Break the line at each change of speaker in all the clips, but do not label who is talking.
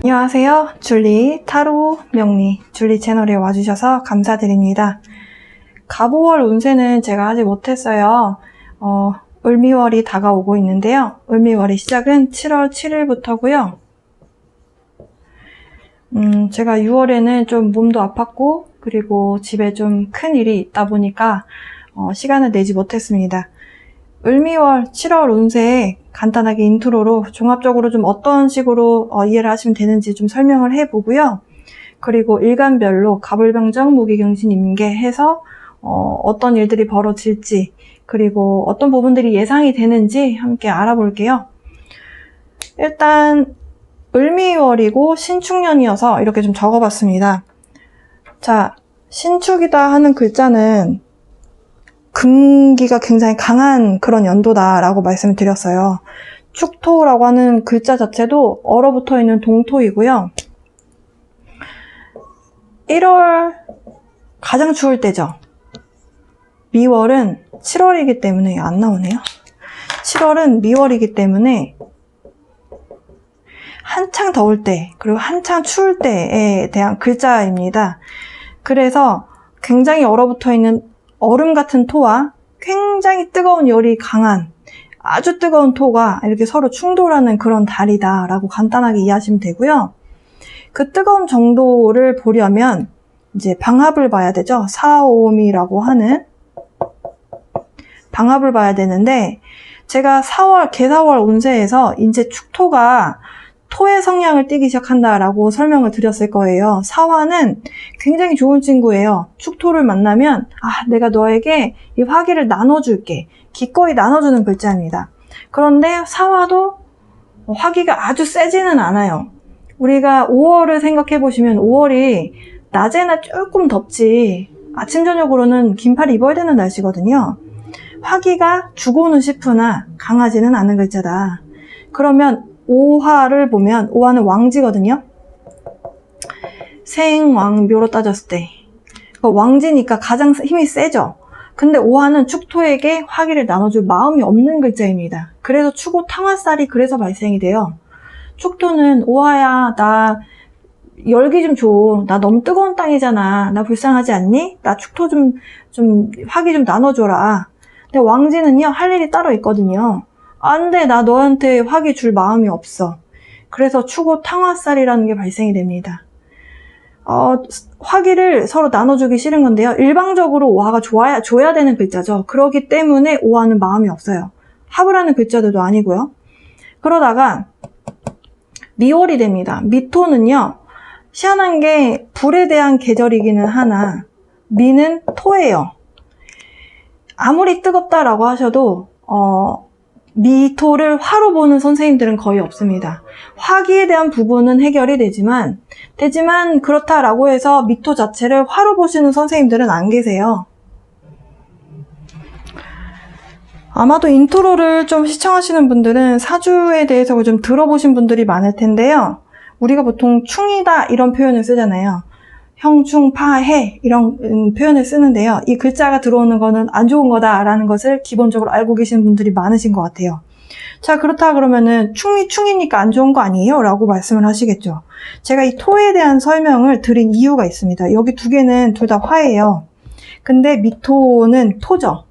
안녕하세요. 줄리 타로 명리 줄리 채널에 와주셔서 감사드립니다. 갑오월 운세는 제가 하지 못했어요. 을미월이 다가오고 있는데요. 을미월의 시작은 7월 7일부터고요. 제가 6월에는 좀 몸도 아팠고 그리고 집에 좀 큰 일이 있다 보니까 시간을 내지 못했습니다. 을미월 7월 운세에 간단하게 인트로로 종합적으로 좀 어떤 식으로 이해를 하시면 되는지 좀 설명을 해보고요. 그리고 일간별로 갑을병정, 무기경신, 임계 해서 어떤 일들이 벌어질지 그리고 어떤 부분들이 예상이 되는지 함께 알아볼게요. 일단 을미월이고 신축년이어서 이렇게 좀 적어봤습니다. 자, 신축이다 하는 글자는 금기가 굉장히 강한 그런 연도다라고 말씀을 드렸어요. 축토라고 하는 글자 자체도 얼어붙어 있는 동토이고요. 1월 가장 추울 때죠. 미월은 7월이기 때문에 안 나오네요. 7월은 미월이기 때문에 한창 더울 때 그리고 한창 추울 때에 대한 글자입니다. 그래서 굉장히 얼어붙어 있는 얼음 같은 토와 굉장히 뜨거운 열이 강한 아주 뜨거운 토가 이렇게 서로 충돌하는 그런 달이다 라고 간단하게 이해하시면 되고요. 그 뜨거운 정도를 보려면 이제 방합을 봐야 되죠. 사오미라고 하는 방합을 봐야 되는데 제가 개사월 운세에서 이제 축토가 토의 성향을 띠기 시작한다라고 설명을 드렸을 거예요. 사화는 굉장히 좋은 친구예요. 축토를 만나면 내가 너에게 이 화기를 나눠줄게. 기꺼이 나눠주는 글자입니다. 그런데 사화도 화기가 아주 세지는 않아요. 우리가 5월을 생각해 보시면 5월이 낮에나 조금 덥지 아침 저녁으로는 긴팔 입어야 되는 날씨거든요. 화기가 주고는 싶으나 강하지는 않은 글자다. 그러면 오화를 보면 오화는 왕지거든요. 생왕묘로 따졌을 때 왕지니까 가장 힘이 세죠. 근데 오화는 축토에게 화기를 나눠줄 마음이 없는 글자입니다. 그래서 추고 탕화살이 그래서 발생이 돼요. 축토는 오화야 나 열기 좀 줘. 나 너무 뜨거운 땅이잖아. 나 불쌍하지 않니? 나 축토 좀 화기 좀 나눠줘라. 근데 왕지는요 할 일이 따로 있거든요. 안 돼, 나 너한테 화기 줄 마음이 없어. 그래서 추고 탕화살이라는 게 발생이 됩니다. 화기를 서로 나눠주기 싫은 건데요. 일방적으로 오화가 줘야 되는 글자죠. 그렇기 때문에 오화는 마음이 없어요. 합을 하는 글자들도 아니고요. 그러다가 미월이 됩니다. 미토는요. 희한한 게 불에 대한 계절이기는 하나 미는 토예요. 아무리 뜨겁다라고 하셔도 미토를 화로 보는 선생님들은 거의 없습니다. 화기에 대한 부분은 해결이 되지만 그렇다라고 해서 미토 자체를 화로 보시는 선생님들은 안 계세요. 아마도 인트로를 좀 시청하시는 분들은 사주에 대해서 좀 들어보신 분들이 많을 텐데요. 우리가 보통 충이다 이런 표현을 쓰잖아요. 형충, 파해 이런 표현을 쓰는데요. 이 글자가 들어오는 거는 안 좋은 거다라는 것을 기본적으로 알고 계시는 분들이 많으신 것 같아요. 자, 그렇다 그러면은 충이니까 안 좋은 거 아니에요? 라고 말씀을 하시겠죠. 제가 이 토에 대한 설명을 드린 이유가 있습니다. 여기 두 개는 둘 다 화예요. 근데 미토는 토죠.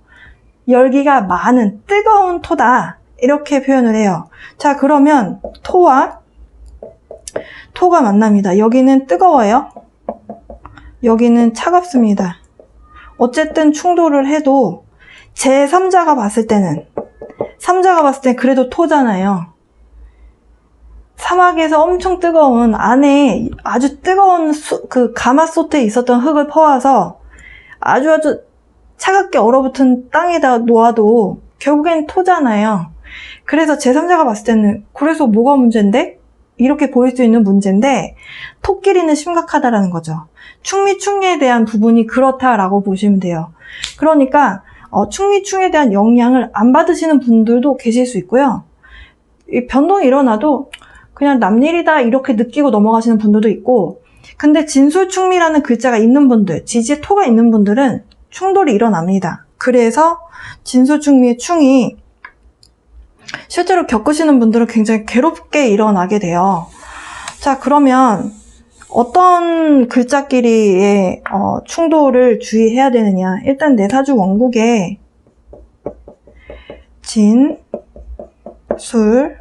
열기가 많은 뜨거운 토다. 이렇게 표현을 해요. 자, 그러면 토가 만납니다. 여기는 뜨거워요. 여기는 차갑습니다. 어쨌든 충돌을 해도 제3자가 봤을 때는 그래도 토잖아요. 사막에서 엄청 뜨거운 안에 아주 뜨거운 그 가마솥에 있었던 흙을 퍼와서 아주 차갑게 얼어붙은 땅에다 놓아도 결국엔 토잖아요. 그래서 제3자가 봤을 때는 그래서 뭐가 문제인데? 이렇게 보일 수 있는 문제인데 토끼리는 심각하다라는 거죠. 충미충에 대한 부분이 그렇다라고 보시면 돼요. 그러니까 충미충에 대한 영향을 안 받으시는 분들도 계실 수 있고요. 이 변동이 일어나도 그냥 남일이다 이렇게 느끼고 넘어가시는 분들도 있고 근데 진술충미라는 글자가 있는 분들, 지지에 토가 있는 분들은 충돌이 일어납니다. 그래서 진술충미의 충이 실제로 겪으시는 분들은 굉장히 괴롭게 일어나게 돼요. 자, 그러면 어떤 글자끼리의 충돌을 주의해야 되느냐. 일단 내 사주 원국에 진, 술,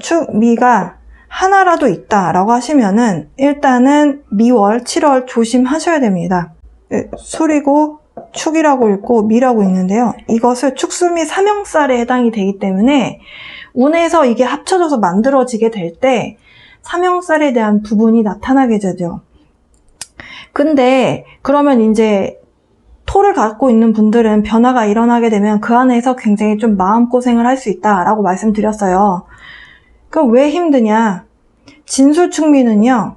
축, 미가 하나라도 있다라고 하시면은 일단은 미월, 7월 조심하셔야 됩니다. 술이고 축이라고 읽고 미라고 있는데요. 이것을 축술미 삼형살에 해당이 되기 때문에 운에서 이게 합쳐져서 만들어지게 될 때 삼형살에 대한 부분이 나타나게 되죠. 근데 그러면 이제 토를 갖고 있는 분들은 변화가 일어나게 되면 그 안에서 굉장히 좀 마음고생을 할 수 있다라고 말씀드렸어요. 그럼 왜 힘드냐? 진술축미는요,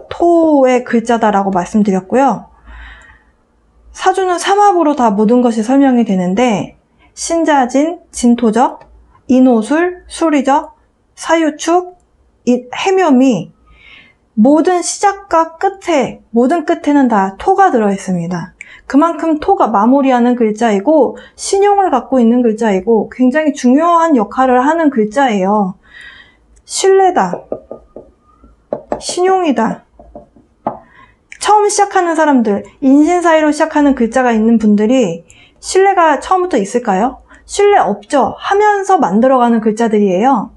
토의 글자다라고 말씀드렸고요. 사주는 삼합으로 다 모든 것이 설명이 되는데 신자진, 진토적, 인호술, 술이적, 사유축, 해묘미 모든 시작과 끝에, 모든 끝에는 다 토가 들어있습니다. 그만큼 토가 마무리하는 글자이고 신용을 갖고 있는 글자이고 굉장히 중요한 역할을 하는 글자예요. 신뢰다, 신용이다. 처음 시작하는 사람들, 인신 사이로 시작하는 글자가 있는 분들이 신뢰가 처음부터 있을까요? 신뢰 없죠. 하면서 만들어가는 글자들이에요.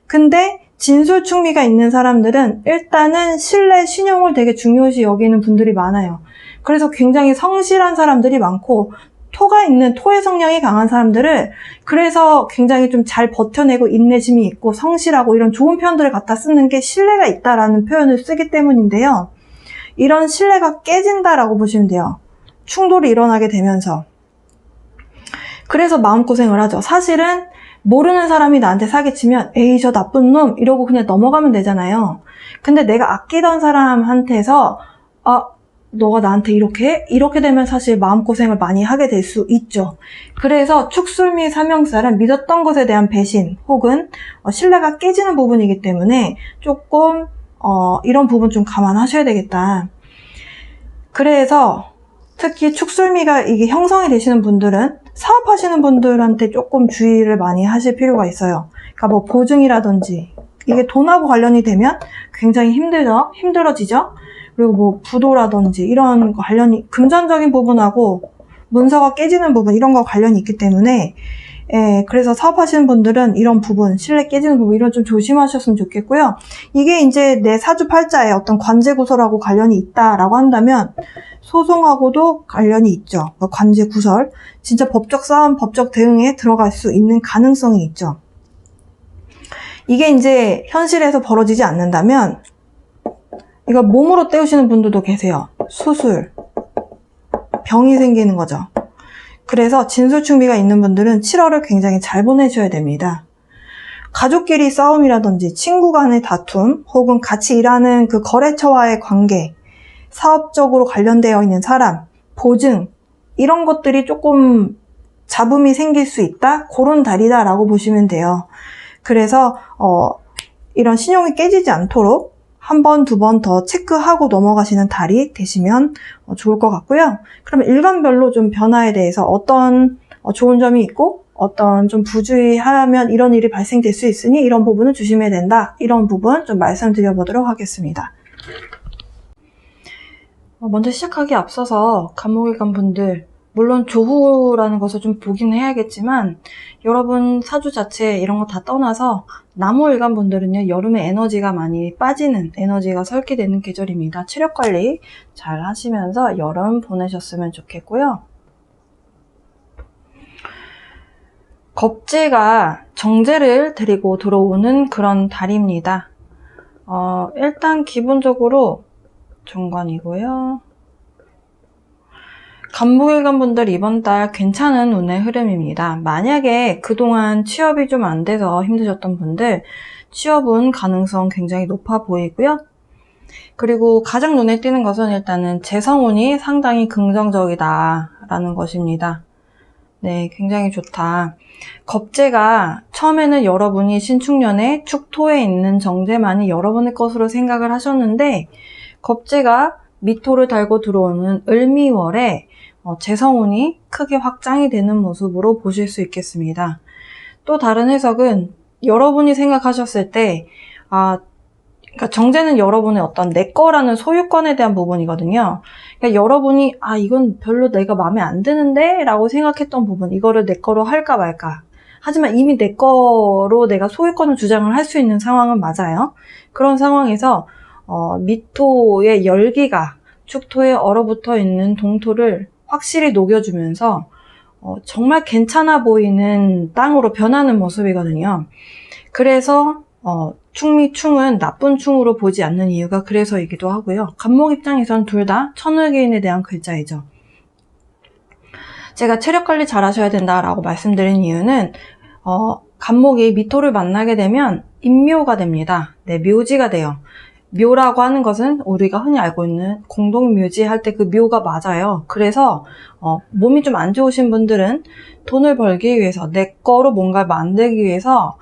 근데 진술축미가 있는 사람들은 일단은 신뢰, 신용을 되게 중요시 여기는 분들이 많아요. 그래서 굉장히 성실한 사람들이 많고 토가 있는, 토의 성향이 강한 사람들을 그래서 굉장히 좀 잘 버텨내고 인내심이 있고 성실하고 이런 좋은 표현들을 갖다 쓰는 게 신뢰가 있다라는 표현을 쓰기 때문인데요. 이런 신뢰가 깨진다라고 보시면 돼요. 충돌이 일어나게 되면서. 그래서 마음고생을 하죠. 사실은 모르는 사람이 나한테 사기치면 에이 저 나쁜 놈 이러고 그냥 넘어가면 되잖아요. 근데 내가 아끼던 사람한테서 너가 나한테 이렇게 해? 이렇게 되면 사실 마음고생을 많이 하게 될 수 있죠. 그래서 축술미 삼형살은 믿었던 것에 대한 배신 혹은 신뢰가 깨지는 부분이기 때문에 조금 이런 부분 좀 감안하셔야 되겠다. 그래서 특히 축술미가 이게 형성이 되시는 분들은 사업하시는 분들한테 조금 주의를 많이 하실 필요가 있어요. 그러니까 뭐 보증이라든지 이게 돈하고 관련이 되면 굉장히 힘들어지죠. 그리고 뭐 부도라든지 이런 관련이 금전적인 부분하고 문서가 깨지는 부분 이런 거 관련이 있기 때문에 그래서 사업하시는 분들은 이런 부분, 신뢰 깨지는 부분 이런 좀 조심하셨으면 좋겠고요. 이게 이제 내 사주 팔자에 어떤 관제구설하고 관련이 있다라고 한다면 소송하고도 관련이 있죠. 관제구설, 진짜 법적 싸움, 법적 대응에 들어갈 수 있는 가능성이 있죠. 이게 이제 현실에서 벌어지지 않는다면 이거 몸으로 때우시는 분들도 계세요. 수술, 병이 생기는 거죠. 그래서 진술축미가 있는 분들은 7월을 굉장히 잘 보내셔야 됩니다. 가족끼리 싸움이라든지 친구 간의 다툼 혹은 같이 일하는 그 거래처와의 관계, 사업적으로 관련되어 있는 사람, 보증 이런 것들이 조금 잡음이 생길 수 있다? 그런 달이다라고 보시면 돼요. 그래서 이런 신용이 깨지지 않도록 한 번, 두 번 더 체크하고 넘어가시는 달이 되시면 좋을 것 같고요. 그러면 일간별로 좀 변화에 대해서 어떤 좋은 점이 있고 어떤 좀 부주의하면 이런 일이 발생될 수 있으니 이런 부분은 조심해야 된다. 이런 부분 좀 말씀드려 보도록 하겠습니다. 먼저 시작하기에 앞서서 간목일간 분들 물론 조후라는 것을 좀 보긴 해야겠지만 여러분 사주 자체 이런 거 다 떠나서 나무일간 분들은요 여름에 에너지가 많이 빠지는 에너지가 설기되는 계절입니다. 체력 관리 잘 하시면서 여름 보내셨으면 좋겠고요. 겁재가 정제를 데리고 들어오는 그런 달입니다. 일단 기본적으로 정관이고요. 간목일간 분들 이번 달 괜찮은 운의 흐름입니다. 만약에 그동안 취업이 좀 안 돼서 힘드셨던 분들 취업은 가능성 굉장히 높아 보이고요. 그리고 가장 눈에 띄는 것은 일단은 재성운이 상당히 긍정적이다라는 것입니다. 네, 굉장히 좋다. 겁재가 처음에는 여러분이 신축년에 축토에 있는 정제만이 여러분의 것으로 생각을 하셨는데 겁재가 미토를 달고 들어오는 을미월에 재성운이 크게 확장이 되는 모습으로 보실 수 있겠습니다. 또 다른 해석은 여러분이 생각하셨을 때 그러니까 정제는 여러분의 어떤 내 거라는 소유권에 대한 부분이거든요. 그러니까 여러분이 이건 별로 내가 마음에 안 드는데 라고 생각했던 부분, 이거를 내 거로 할까 말까. 하지만 이미 내 거로 내가 소유권을 주장을 할 수 있는 상황은 맞아요. 그런 상황에서 미토의 열기가 축토에 얼어붙어 있는 동토를 확실히 녹여주면서 정말 괜찮아 보이는 땅으로 변하는 모습이거든요. 그래서 충미 충은 나쁜 충으로 보지 않는 이유가 그래서이기도 하고요. 간목 입장에선 둘 다 천을기인에 대한 글자이죠. 제가 체력 관리 잘 하셔야 된다라고 말씀드린 이유는 간목이 미토를 만나게 되면 인묘가 됩니다. 네, 묘지가 돼요. 묘라고 하는 것은 우리가 흔히 알고 있는 공동묘지 할 때 그 묘가 맞아요. 그래서 몸이 좀 안 좋으신 분들은 돈을 벌기 위해서 내 거로 뭔가를 만들기 위해서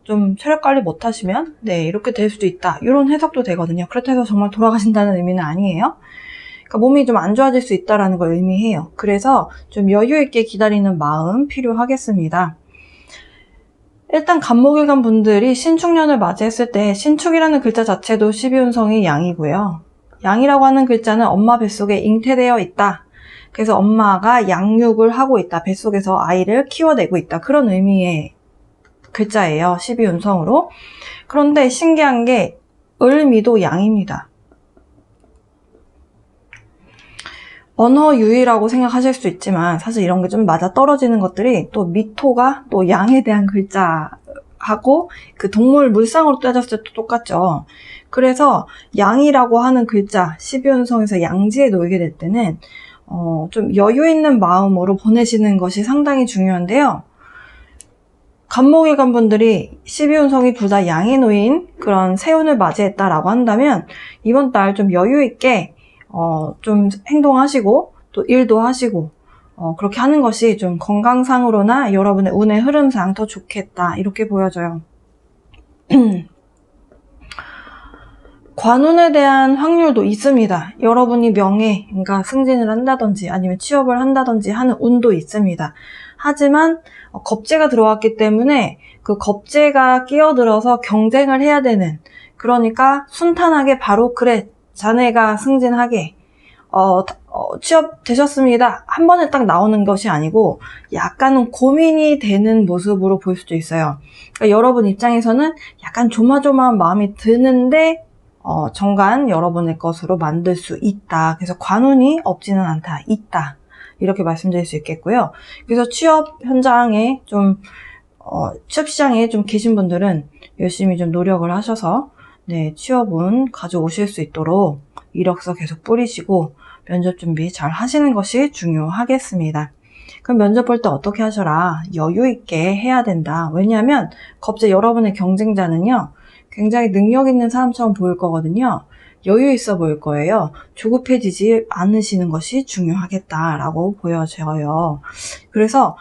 좀 체력 관리 못 하시면 네, 이렇게 될 수도 있다. 이런 해석도 되거든요. 그렇다고 해서 정말 돌아가신다는 의미는 아니에요. 그러니까 몸이 좀 안 좋아질 수 있다는 걸 의미해요. 그래서 좀 여유 있게 기다리는 마음 필요하겠습니다. 일단 간목일간 분들이 신축년을 맞이했을 때 신축이라는 글자 자체도 12운성이 양이고요. 양이라고 하는 글자는 엄마 뱃속에 잉태되어 있다. 그래서 엄마가 양육을 하고 있다. 뱃속에서 아이를 키워내고 있다. 그런 의미의 글자예요. 12운성으로. 그런데 신기한 게 을미도 양입니다. 언허유의라고 생각하실 수 있지만 사실 이런 게 좀 맞아 떨어지는 것들이 또 미토가 또 양에 대한 글자하고 그 동물 물상으로 따졌을 때 똑같죠. 그래서 양이라고 하는 글자 12운성에서 양지에 놓이게 될 때는 좀 여유 있는 마음으로 보내시는 것이 상당히 중요한데요. 간목일간 분들이 12운성이 둘 다 양에 놓인 그런 세운을 맞이했다라고 한다면 이번 달 좀 여유 있게 좀 행동하시고 또 일도 하시고 그렇게 하는 것이 좀 건강상으로나 여러분의 운의 흐름상 더 좋겠다 이렇게 보여져요. 관운에 대한 확률도 있습니다. 여러분이 명예, 그러니까 승진을 한다든지 아니면 취업을 한다든지 하는 운도 있습니다. 하지만 겁재가 들어왔기 때문에 그 겁재가 끼어들어서 경쟁을 해야 되는, 그러니까 순탄하게 바로 그래 자네가 승진하게 취업 되셨습니다 한 번에 딱 나오는 것이 아니고 약간은 고민이 되는 모습으로 볼 수도 있어요. 그러니까 여러분 입장에서는 약간 조마조마한 마음이 드는데 정관 여러분의 것으로 만들 수 있다. 그래서 관운이 없지는 않다. 있다. 이렇게 말씀드릴 수 있겠고요. 그래서 취업 현장에 취업 시장에 좀 계신 분들은 열심히 좀 노력을 하셔서 네, 취업운 가져오실 수 있도록 이력서 계속 뿌리시고 면접 준비 잘 하시는 것이 중요하겠습니다. 그럼 면접 볼 때 어떻게 하셔라? 여유 있게 해야 된다. 왜냐하면 겁재 여러분의 경쟁자는요, 굉장히 능력 있는 사람처럼 보일 거거든요. 여유 있어 보일 거예요. 조급해지지 않으시는 것이 중요하겠다라고 보여져요. 그래서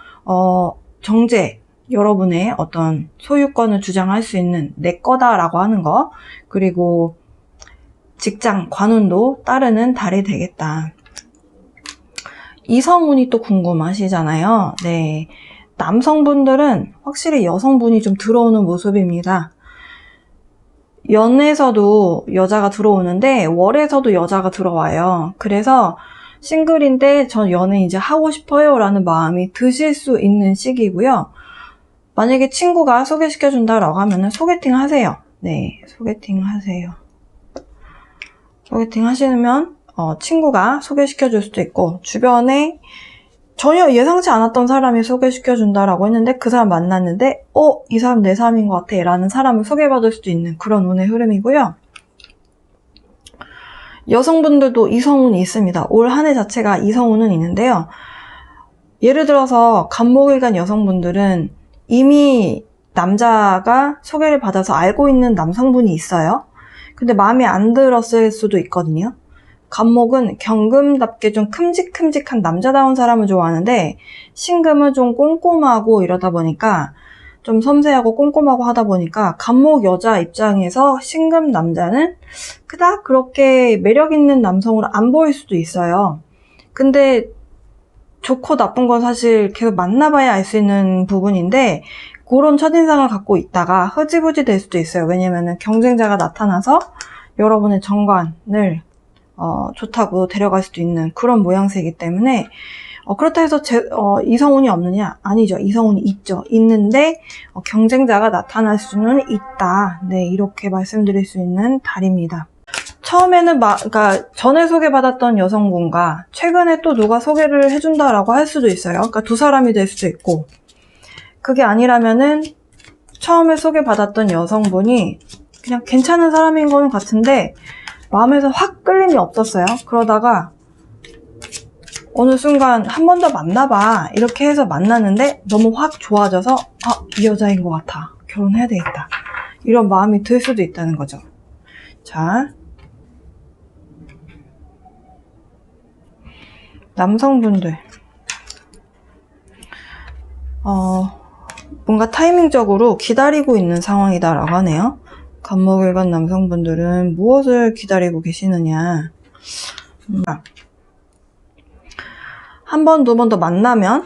정제, 여러분의 어떤 소유권을 주장할 수 있는 내 거다라고 하는 거, 그리고 직장, 관운도 따르는 달이 되겠다. 이성운이 또 궁금하시잖아요. 네, 남성분들은 확실히 여성분이 좀 들어오는 모습입니다. 연에서도 여자가 들어오는데 월에서도 여자가 들어와요. 그래서 싱글인데 전 연애 이제 하고 싶어요 라는 마음이 드실 수 있는 시기고요. 만약에 친구가 소개시켜준다라고 하면은 소개팅 하세요. 네, 소개팅 하세요. 소개팅 하시면 친구가 소개시켜줄 수도 있고, 주변에 전혀 예상치 않았던 사람이 소개시켜준다라고 했는데 그 사람 만났는데 이 사람 내 사람인 것 같아 라는 사람을 소개받을 수도 있는 그런 운의 흐름이고요. 여성분들도 이성운이 있습니다. 올 한 해 자체가 이성운은 있는데요. 예를 들어서 간목일간 여성분들은 이미 남자가 소개를 받아서 알고 있는 남성분이 있어요. 근데 마음에 안 들었을 수도 있거든요. 간목은 경금답게 좀 큼직큼직한 남자다운 사람을 좋아하는데 신금은 좀 꼼꼼하고 이러다 보니까 좀 섬세하고 꼼꼼하고 하다 보니까 간목 여자 입장에서 신금 남자는 그닥 그렇게 매력 있는 남성으로 안 보일 수도 있어요. 근데 좋고 나쁜 건 사실 계속 만나봐야 알 수 있는 부분인데 그런 첫인상을 갖고 있다가 흐지부지 될 수도 있어요. 왜냐면은 경쟁자가 나타나서 여러분의 정관을 좋다고 데려갈 수도 있는 그런 모양새이기 때문에 그렇다 해서 이성운이 없느냐? 아니죠. 이성운이 있죠. 있는데 경쟁자가 나타날 수는 있다. 네, 이렇게 말씀드릴 수 있는 달입니다. 처음에는 그러니까 전에 소개받았던 여성분과 최근에 또 누가 소개를 해준다라고 할 수도 있어요. 그러니까 두 사람이 될 수도 있고, 그게 아니라면은 처음에 소개받았던 여성분이 그냥 괜찮은 사람인 거는 같은데 마음에서 확 끌림이 없었어요. 그러다가 어느 순간 한 번 더 만나봐 이렇게 해서 만났는데 너무 확 좋아져서 이 여자인 것 같아, 결혼해야 되겠다, 이런 마음이 들 수도 있다는 거죠. 자, 남성분들 뭔가 타이밍적으로 기다리고 있는 상황이다라고 하네요. 간목을 간 남성분들은 무엇을 기다리고 계시느냐. 한 번, 두 번 더 만나면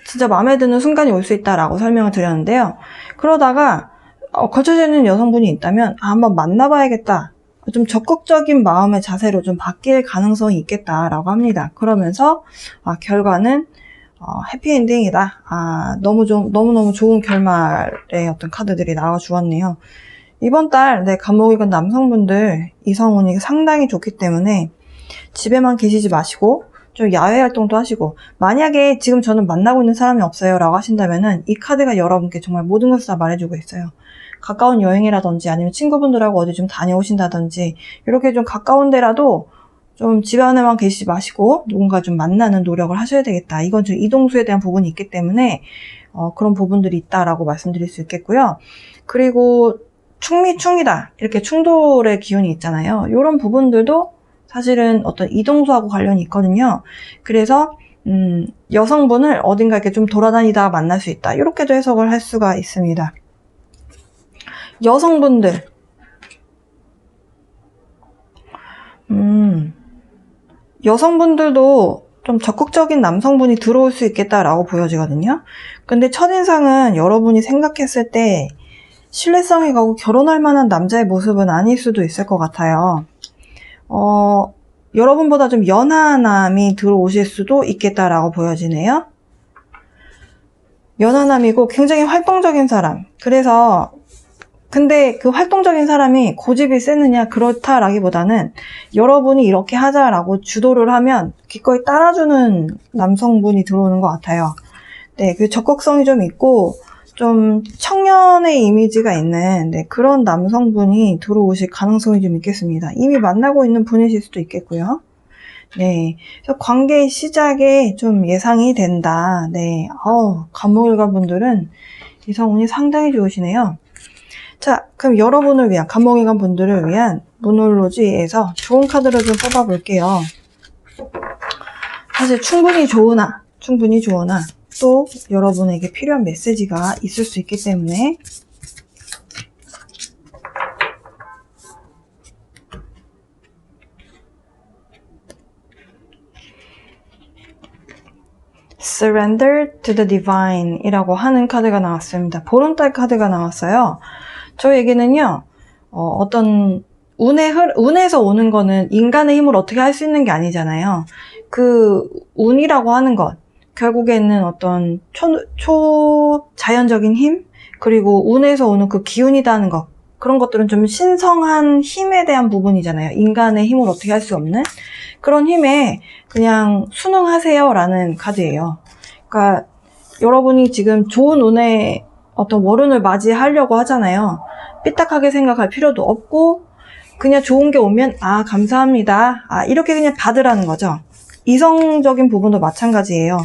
진짜 마음에 드는 순간이 올 수 있다라고 설명을 드렸는데요. 그러다가 거쳐지는 여성분이 있다면 한번 만나봐야겠다, 좀 적극적인 마음의 자세로 좀 바뀔 가능성이 있겠다라고 합니다. 그러면서 결과는 해피엔딩이다. 너무너무 좋은 결말의 어떤 카드들이 나와 주었네요. 이번 달 간목이 간 남성분들 이성운이 상당히 좋기 때문에 집에만 계시지 마시고 좀 야외 활동도 하시고, 만약에 지금 저는 만나고 있는 사람이 없어요 라고 하신다면은 이 카드가 여러분께 정말 모든 것을 다 말해주고 있어요. 가까운 여행이라든지 아니면 친구분들하고 어디 좀 다녀오신다든지 이렇게 좀 가까운 데라도 좀 집 안에만 계시지 마시고 누군가 좀 만나는 노력을 하셔야 되겠다. 이건 좀 이동수에 대한 부분이 있기 때문에 그런 부분들이 있다라고 말씀드릴 수 있겠고요. 그리고 충미충이다, 이렇게 충돌의 기운이 있잖아요. 이런 부분들도 사실은 어떤 이동수하고 관련이 있거든요. 그래서 여성분을 어딘가 이렇게 좀 돌아다니다가 만날 수 있다, 이렇게도 해석을 할 수가 있습니다. 여성분들 여성분들도 좀 적극적인 남성분이 들어올 수 있겠다라고 보여지거든요. 근데 첫인상은 여러분이 생각했을 때 신뢰성이 가고 결혼할 만한 남자의 모습은 아닐 수도 있을 것 같아요. 여러분보다 좀 연하남이 들어오실 수도 있겠다라고 보여지네요. 연하남이고 굉장히 활동적인 사람. 그래서 근데 그 활동적인 사람이 고집이 세느냐 그렇다라기보다는 여러분이 이렇게 하자라고 주도를 하면 기꺼이 따라주는 남성분이 들어오는 것 같아요. 네, 그 적극성이 좀 있고 좀 청년의 이미지가 있는 그런 남성분이 들어오실 가능성이 좀 있겠습니다. 이미 만나고 있는 분이실 수도 있겠고요. 네, 그래서 관계의 시작에 좀 예상이 된다. 네, 간목일관 분들은 이성운이 상당히 좋으시네요. 자, 그럼 여러분을 위한, 간목일관 분들을 위한 문홀로지에서 좋은 카드를 좀 뽑아볼게요. 사실 충분히 좋으나 또 여러분에게 필요한 메시지가 있을 수 있기 때문에 Surrender to the Divine 이라고 하는 카드가 나왔습니다. 보름달 카드가 나왔어요. 저 얘기는요, 어떤 운에서 오는 거는 인간의 힘을 어떻게 할 수 있는 게 아니잖아요. 그 운이라고 하는 것, 결국에는 어떤 초자연적인 힘, 그리고 운에서 오는 그 기운이라는 것, 그런 것들은 좀 신성한 힘에 대한 부분이잖아요. 인간의 힘을 어떻게 할 수 없는 그런 힘에 그냥 순응하세요 라는 카드예요. 그러니까 여러분이 지금 좋은 운의 어떤 월운을 맞이하려고 하잖아요. 삐딱하게 생각할 필요도 없고 그냥 좋은 게 오면 감사합니다, 이렇게 그냥 받으라는 거죠. 이성적인 부분도 마찬가지예요.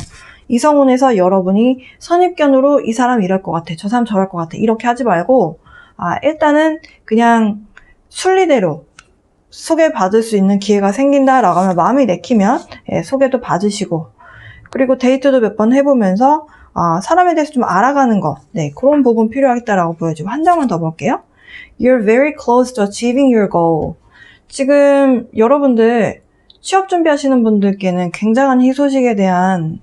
이성운에서 여러분이 선입견으로 이 사람 이럴 것 같아, 저 사람 저럴 것 같아, 이렇게 하지 말고 일단은 그냥 순리대로 소개받을 수 있는 기회가 생긴다라고 하면 마음이 내키면 소개도 받으시고, 그리고 데이트도 몇 번 해보면서 사람에 대해서 좀 알아가는 거, 그런 부분 필요하겠다라고 보여지고, 한 장만 더 볼게요. You're very close to achieving your goal. 지금 여러분들 취업 준비하시는 분들께는 굉장한 희소식에 대한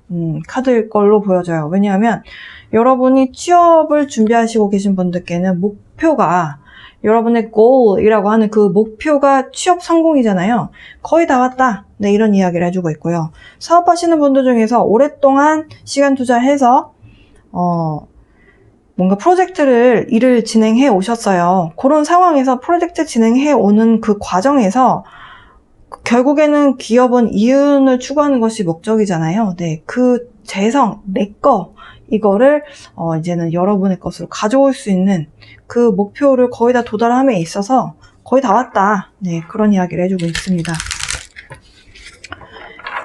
카드일 걸로 보여져요. 왜냐하면 여러분이 취업을 준비하시고 계신 분들께는 목표가 여러분의 goal이라고 하는 그 목표가 취업 성공이잖아요. 거의 다 왔다. 네, 이런 이야기를 해주고 있고요. 사업하시는 분들 중에서 오랫동안 시간 투자해서 뭔가 일을 진행해 오셨어요. 그런 상황에서 프로젝트 진행해 오는 그 과정에서 결국에는 기업은 이윤을 추구하는 것이 목적이잖아요. 네, 그 재성, 내 거, 이거를 이제는 여러분의 것으로 가져올 수 있는 그 목표를 거의 다 도달함에 있어서 거의 다 왔다. 네, 그런 이야기를 해주고 있습니다.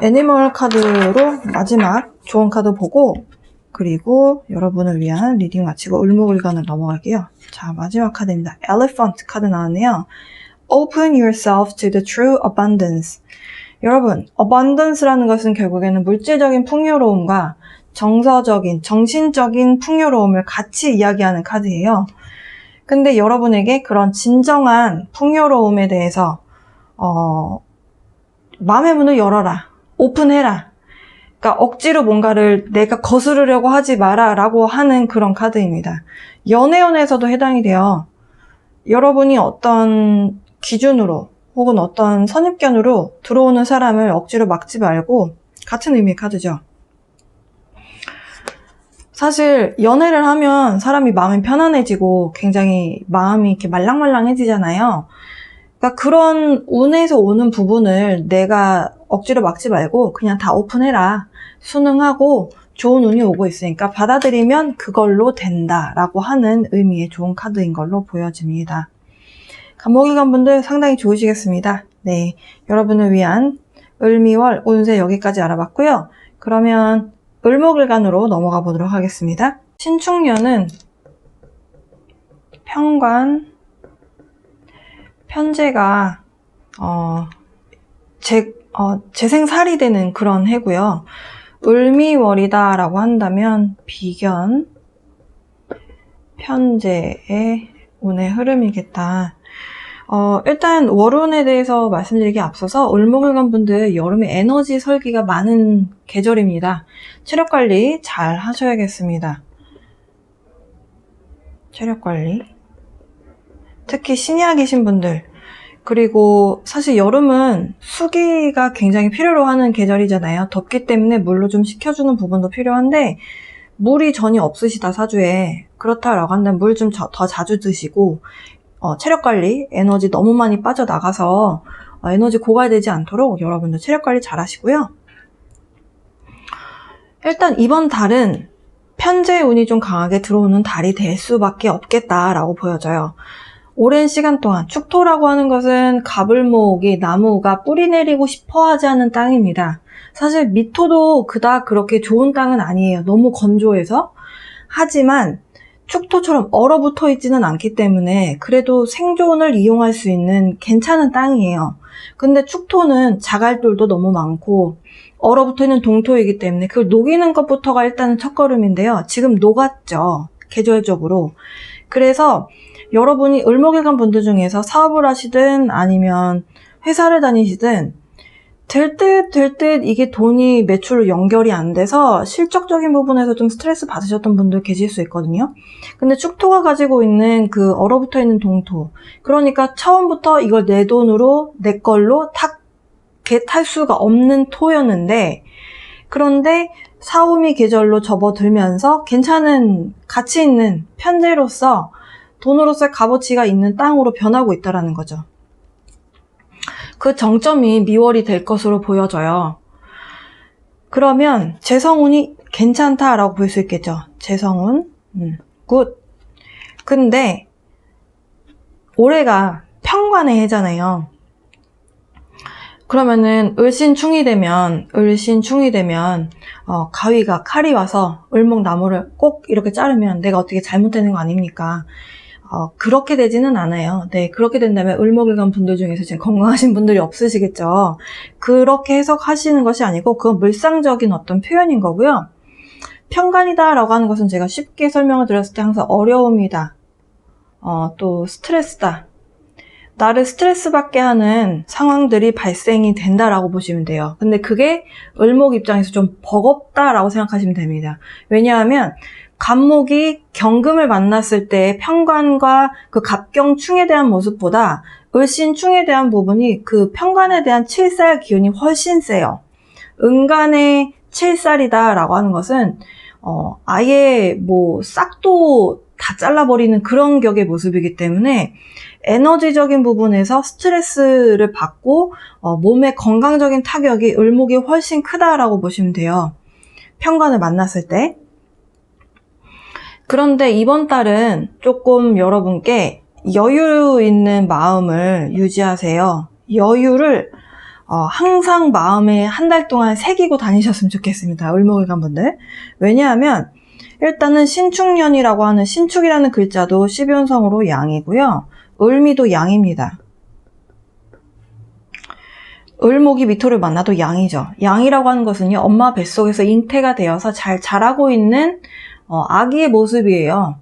애니멀 카드로 마지막 좋은 카드 보고 그리고 여러분을 위한 리딩 마치고 을목을간을 넘어갈게요. 자, 마지막 카드입니다. Elephant 카드 나왔네요. Open yourself to the true abundance. 여러분, abundance라는 것은 결국에는 물질적인 풍요로움과 정서적인, 정신적인 풍요로움을 같이 이야기하는 카드예요. 근데 여러분에게 그런 진정한 풍요로움에 대해서 마음의 문을 열어라. 오픈해라. 그러니까 억지로 뭔가를 내가 거스르려고 하지 마라 라고 하는 그런 카드입니다. 연애운에서도 해당이 돼요. 여러분이 어떤 기준으로 혹은 어떤 선입견으로 들어오는 사람을 억지로 막지 말고 같은 의미의 카드죠. 사실 연애를 하면 사람이 마음이 편안해지고 굉장히 마음이 이렇게 말랑말랑해지잖아요. 그러니까 그런 운에서 오는 부분을 내가 억지로 막지 말고 그냥 다 오픈해라. 순응하고 좋은 운이 오고 있으니까 받아들이면 그걸로 된다라고 하는 의미의 좋은 카드인 걸로 보여집니다. 간목일간 분들 상당히 좋으시겠습니다. 네, 여러분을 위한 을미월 운세 여기까지 알아봤고요. 그러면 을목일간으로 넘어가 보도록 하겠습니다. 신축년은 편관, 편제가 재생살이 되는 그런 해고요. 을미월이다 라고 한다면 비견, 편제의 운의 흐름이겠다. 일단 월운에 대해서 말씀드리기 앞서서 을목일간 분들 여름에 에너지 설기가 많은 계절입니다. 체력 관리 잘 하셔야겠습니다. 체력 관리. 특히 신약이신 분들. 그리고 사실 여름은 수기가 굉장히 필요로 하는 계절이잖아요. 덥기 때문에 물로 좀 식혀주는 부분도 필요한데 물이 전혀 없으시다 사주에 그렇다라고 한다면 물 좀 더 자주 드시고 체력 관리, 에너지 너무 많이 빠져나가서 에너지 고갈되지 않도록 여러분들 체력 관리 잘 하시고요. 일단 이번 달은 편제 운이 좀 강하게 들어오는 달이 될 수밖에 없겠다라고 보여져요. 오랜 시간 동안 축토라고 하는 것은 가불목이 나무가 뿌리 내리고 싶어 하지 않는 땅입니다. 사실 미토도 그닥 그렇게 좋은 땅은 아니에요. 너무 건조해서. 하지만 축토처럼 얼어붙어 있지는 않기 때문에 그래도 생존을 이용할 수 있는 괜찮은 땅이에요. 근데 축토는 자갈돌도 너무 많고 얼어붙어 있는 동토이기 때문에 그걸 녹이는 것부터가 일단은 첫걸음인데요. 지금 녹았죠. 계절적으로. 그래서 여러분이 을목일간 분들 중에서 사업을 하시든 아니면 회사를 다니시든 될 듯 이게 돈이 매출로 연결이 안 돼서 실적적인 부분에서 좀 스트레스 받으셨던 분들 계실 수 있거든요. 근데 축토가 가지고 있는 그 얼어붙어 있는 동토. 그러니까 처음부터 이걸 내 돈으로 내 걸로 탈 수가 없는 토였는데 그런데 사오미 계절로 접어들면서 괜찮은 가치 있는 편제로서 돈으로서의 값어치가 있는 땅으로 변하고 있다는 거죠. 그 정점이 미월이 될 것으로 보여져요. 그러면 재성운이 괜찮다라고 볼 수 있겠죠. 재성운, 굿. 근데 올해가 편관의 해잖아요. 그러면은 을신충이 되면 가위가 칼이 와서 을목나무를 꼭 이렇게 자르면 내가 어떻게 잘못되는 거 아닙니까? 그렇게 되지는 않아요. 네, 그렇게 된다면 을목일간 분들 중에서 지금 건강하신 분들이 없으시겠죠. 그렇게 해석하시는 것이 아니고 그건 물상적인 어떤 표현인 거고요. 편관이다 라고 하는 것은 제가 쉽게 설명을 드렸을 때 항상 어려움이다. 또 스트레스다. 나를 스트레스 받게 하는 상황들이 발생이 된다라고 보시면 돼요. 근데 그게 을목 입장에서 좀 버겁다라고 생각하시면 됩니다. 왜냐하면 간목이 경금을 만났을 때 편관과 그 갑경충에 대한 모습보다 을신충에 대한 부분이 그 편관에 대한 칠살 기운이 훨씬 세요. 은간의 칠살이다라고 하는 것은 아예 뭐 싹도 다 잘라버리는 그런 격의 모습이기 때문에 에너지적인 부분에서 스트레스를 받고 몸의 건강적인 타격이 을목이 훨씬 크다라고 보시면 돼요. 편관을 만났을 때. 그런데 이번 달은 조금 여러분께 여유 있는 마음을 유지하세요. 여유를 항상 마음에 한 달 동안 새기고 다니셨으면 좋겠습니다. 을목일간분들. 왜냐하면 일단은 신축년이라고 하는 신축이라는 글자도 12운성으로 양이고요. 을미도 양입니다. 을목이 미토를 만나도 양이죠. 양이라고 하는 것은요, 엄마 뱃속에서 잉태가 되어서 잘 자라고 있는 아기의 모습이에요.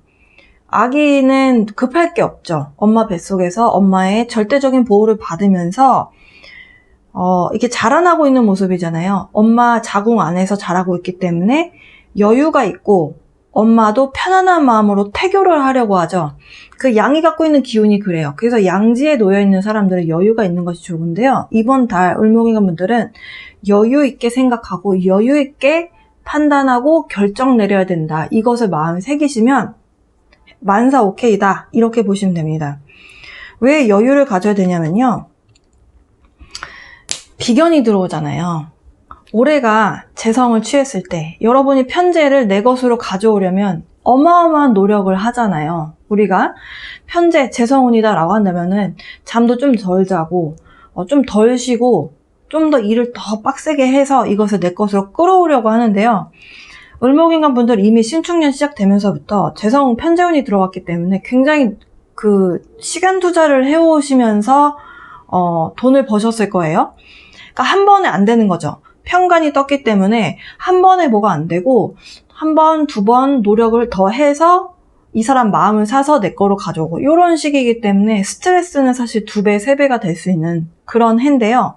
아기는 급할 게 없죠. 엄마 뱃속에서 엄마의 절대적인 보호를 받으면서 이렇게 자라나고 있는 모습이잖아요. 엄마 자궁 안에서 자라고 있기 때문에 여유가 있고 엄마도 편안한 마음으로 태교를 하려고 하죠. 그 양이 갖고 있는 기운이 그래요. 그래서 양지에 놓여있는 사람들은 여유가 있는 것이 좋은데요. 이번 달 을목일간 분들은 여유 있게 생각하고 여유 있게 판단하고 결정 내려야 된다. 이것을 마음에 새기시면 만사 오케이다. 이렇게 보시면 됩니다. 왜 여유를 가져야 되냐면요. 비견이 들어오잖아요. 올해가 재성을 취했을 때 여러분이 편재를 내 것으로 가져오려면 어마어마한 노력을 하잖아요. 우리가 편재 재성운이다 라고 한다면은 잠도 좀 덜 자고 좀 덜 쉬고 좀 더 일을 더 빡세게 해서 이것을 내 것으로 끌어오려고 하는데요. 을목인간 분들 이미 신축년 시작되면서부터 재성 편재운이 들어왔기 때문에 굉장히 그 시간 투자를 해오시면서 돈을 버셨을 거예요. 그러니까 한 번에 안 되는 거죠. 편관이 떴기 때문에 한 번에 뭐가 안 되고 한 번, 두 번 노력을 더 해서 이 사람 마음을 사서 내 거로 가져오고 이런 식이기 때문에 스트레스는 사실 2배, 3배가 될 수 있는 그런 해인데요.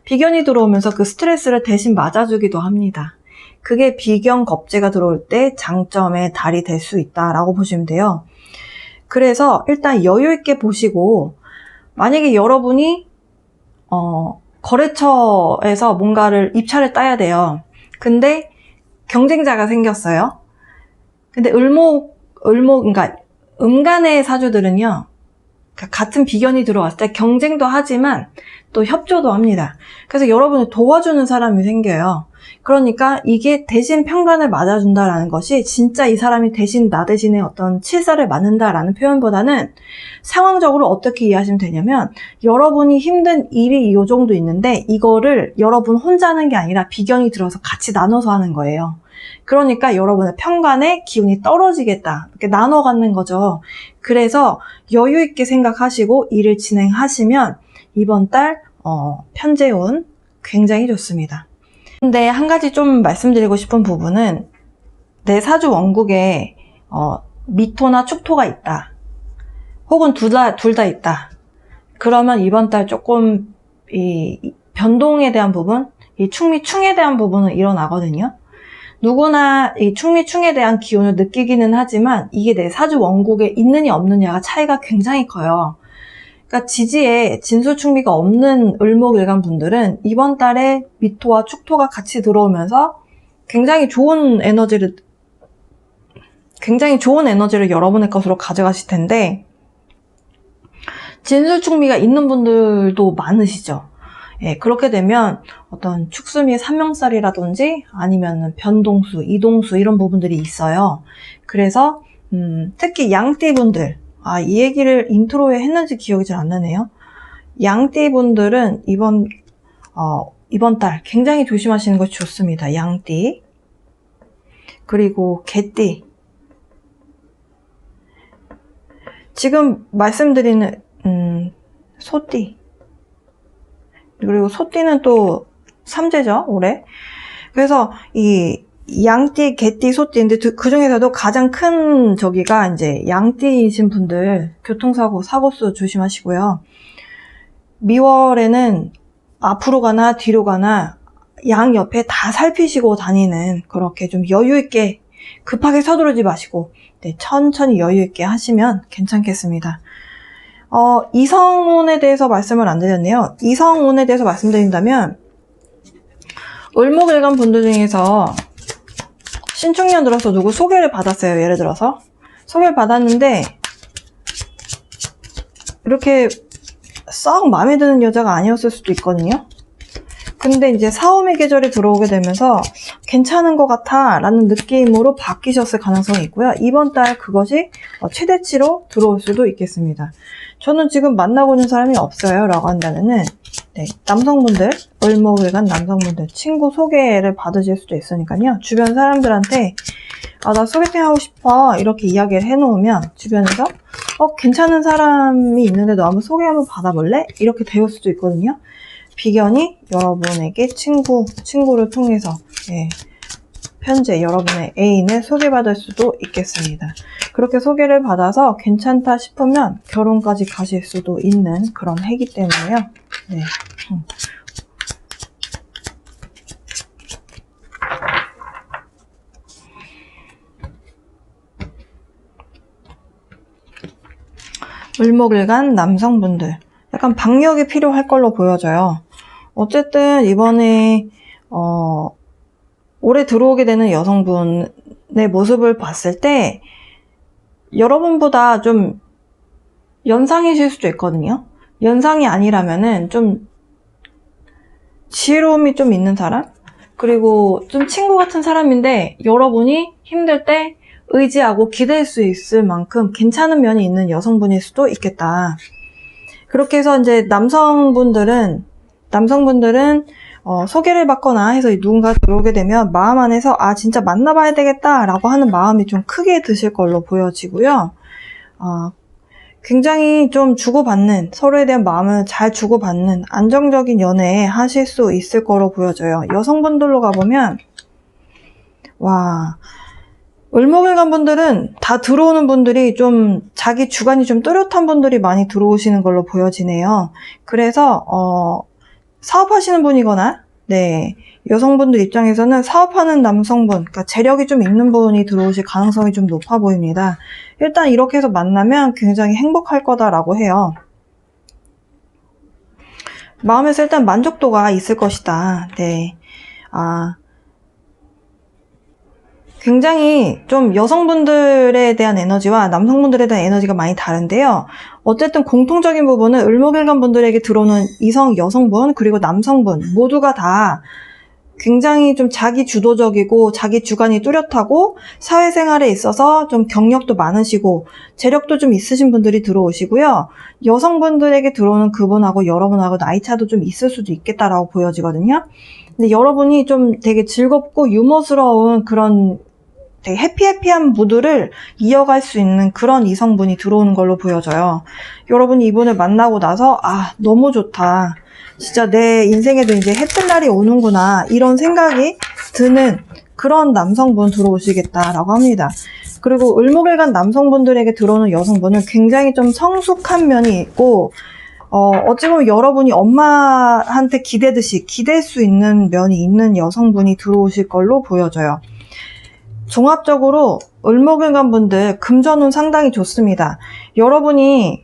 비견이 들어오면서 그 스트레스를 대신 맞아주기도 합니다. 그게 비견 겁재가 들어올 때 장점의 달이 될 수 있다라고 보시면 돼요. 그래서 일단 여유 있게 보시고 만약에 여러분이 거래처에서 뭔가를 입찰을 따야 돼요. 근데 경쟁자가 생겼어요. 근데 그러니까 음간의 사주들은요, 같은 비견이 들어왔을 때 경쟁도 하지만 또 협조도 합니다. 그래서 여러분을 도와주는 사람이 생겨요. 그러니까 이게 대신 편관을 맞아준다라는 것이 진짜 이 사람이 대신 나 대신에 어떤 칠사를 맞는다라는 표현보다는 상황적으로 어떻게 이해하시면 되냐면 여러분이 힘든 일이 이 정도 있는데 이거를 여러분 혼자 하는 게 아니라 비견이 들어서 같이 나눠서 하는 거예요. 그러니까 여러분의 편관의 기운이 떨어지겠다. 이렇게 나눠 갖는 거죠. 그래서 여유 있게 생각하시고 일을 진행하시면 이번 달 편재운 굉장히 좋습니다. 근데 한 가지 좀 말씀드리고 싶은 부분은 내 사주 원국에 미토나 축토가 있다. 혹은 둘 다 있다. 그러면 이번 달 조금 이 변동에 대한 부분, 이 충미충에 대한 부분은 일어나거든요. 누구나 이 충미충에 대한 기운을 느끼기는 하지만 이게 내 사주 원국에 있느냐 없느냐가 차이가 굉장히 커요. 그러니까 지지에 진수충미가 없는 을목일간 분들은 이번 달에 미토와 축토가 같이 들어오면서 굉장히 좋은 에너지를 여러분의 것으로 가져가실 텐데 진수충미가 있는 분들도 많으시죠. 예, 그렇게 되면 어떤 축수미의 삼명살이라든지 아니면 변동수, 이동수 이런 부분들이 있어요. 그래서 특히 양띠분들, 이 얘기를 인트로에 했는지 기억이 잘 안 나네요. 양띠분들은 이번 달 굉장히 조심하시는 것이 좋습니다. 양띠. 그리고 개띠. 지금 말씀드리는 소띠. 그리고 소띠는 또 삼재죠, 올해. 그래서 이 양띠, 개띠, 소띠인데 그 중에서도 가장 큰 저기가 이제 양띠이신 분들 교통사고, 사고수 조심하시고요. 미월에는 앞으로 가나 뒤로 가나 양 옆에 다 살피시고 다니는, 그렇게 좀 여유 있게 급하게 서두르지 마시고 네, 천천히 여유 있게 하시면 괜찮겠습니다. 이성운에 대해서 말씀을 안 드렸네요. 이성운에 대해서 말씀드린다면, 을목일간 분들 중에서 신축년 들어서 누구 소개를 받았어요. 예를 들어서 소개를 받았는데 이렇게 썩 마음에 드는 여자가 아니었을 수도 있거든요. 근데 이제 사오미 계절이 들어오게 되면서 괜찮은 것 같아 라는 느낌으로 바뀌셨을 가능성이 있고요. 이번 달 그것이 최대치로 들어올 수도 있겠습니다. 저는 지금 만나고 있는 사람이 없어요 라고 한다면은, 네, 남성분들, 을목일간 남성분들 친구 소개를 받으실 수도 있으니까요. 주변 사람들한테 나 소개팅 하고 싶어 이렇게 이야기를 해놓으면 주변에서 괜찮은 사람이 있는데 너 한번 소개 한번 받아볼래? 이렇게 되올 수도 있거든요. 비견이 여러분에게 친구를 통해서 현재 여러분의 애인을 소개받을 수도 있겠습니다. 그렇게 소개를 받아서 괜찮다 싶으면 결혼까지 가실 수도 있는 그런 해이기 때문에요. 네. 을목일간 남성분들 약간 박력이 필요할 걸로 보여져요. 어쨌든 이번에 올해 들어오게 되는 여성분의 모습을 봤을 때 여러분보다 좀 연상이실 수도 있거든요. 연상이 아니라면은 좀 지혜로움이 좀 있는 사람? 그리고 좀 친구 같은 사람인데 여러분이 힘들 때 의지하고 기댈 수 있을 만큼 괜찮은 면이 있는 여성분일 수도 있겠다. 그렇게 해서 이제 남성분들은 소개를 받거나 해서 누군가 들어오게 되면 마음 안에서 진짜 만나봐야 되겠다 라고 하는 마음이 좀 크게 드실 걸로 보여지고요. 굉장히 좀 주고받는, 서로에 대한 마음을 잘 주고받는 안정적인 연애 하실 수 있을 거로 보여져요. 여성분들로 가보면 을목일간 분들은 다 들어오는 분들이 좀 자기 주관이 좀 또렷한 분들이 많이 들어오시는 걸로 보여지네요. 그래서 사업하시는 분이거나 여성분들 입장에서는 사업하는 남성분, 그러니까 재력이 좀 있는 분이 들어오실 가능성이 좀 높아 보입니다. 일단 이렇게 해서 만나면 굉장히 행복할 거다라고 해요. 마음에서 일단 만족도가 있을 것이다. 네. 굉장히 좀 여성분들에 대한 에너지와 남성분들에 대한 에너지가 많이 다른데요. 어쨌든 공통적인 부분은 을목일간 분들에게 들어오는 이성, 여성분, 그리고 남성분 모두가 다 굉장히 좀 자기 주도적이고 자기 주관이 뚜렷하고 사회생활에 있어서 좀 경력도 많으시고 재력도 좀 있으신 분들이 들어오시고요. 여성분들에게 들어오는 그분하고 여러분하고 나이차도 좀 있을 수도 있겠다라고 보여지거든요. 근데 여러분이 좀 되게 즐겁고 유머스러운 그런 되게 해피한 무드를 이어갈 수 있는 그런 이성분이 들어오는 걸로 보여져요. 여러분이 이분을 만나고 나서 너무 좋다. 진짜 내 인생에도 이제 해뜰 날이 오는구나. 이런 생각이 드는 그런 남성분 들어오시겠다라고 합니다. 그리고 을목일간 남성분들에게 들어오는 여성분은 굉장히 좀 성숙한 면이 있고 어찌 보면 여러분이 엄마한테 기대듯이 기댈 수 있는 면이 있는 여성분이 들어오실 걸로 보여져요. 종합적으로 을목일간 분들 금전운 상당히 좋습니다. 여러분이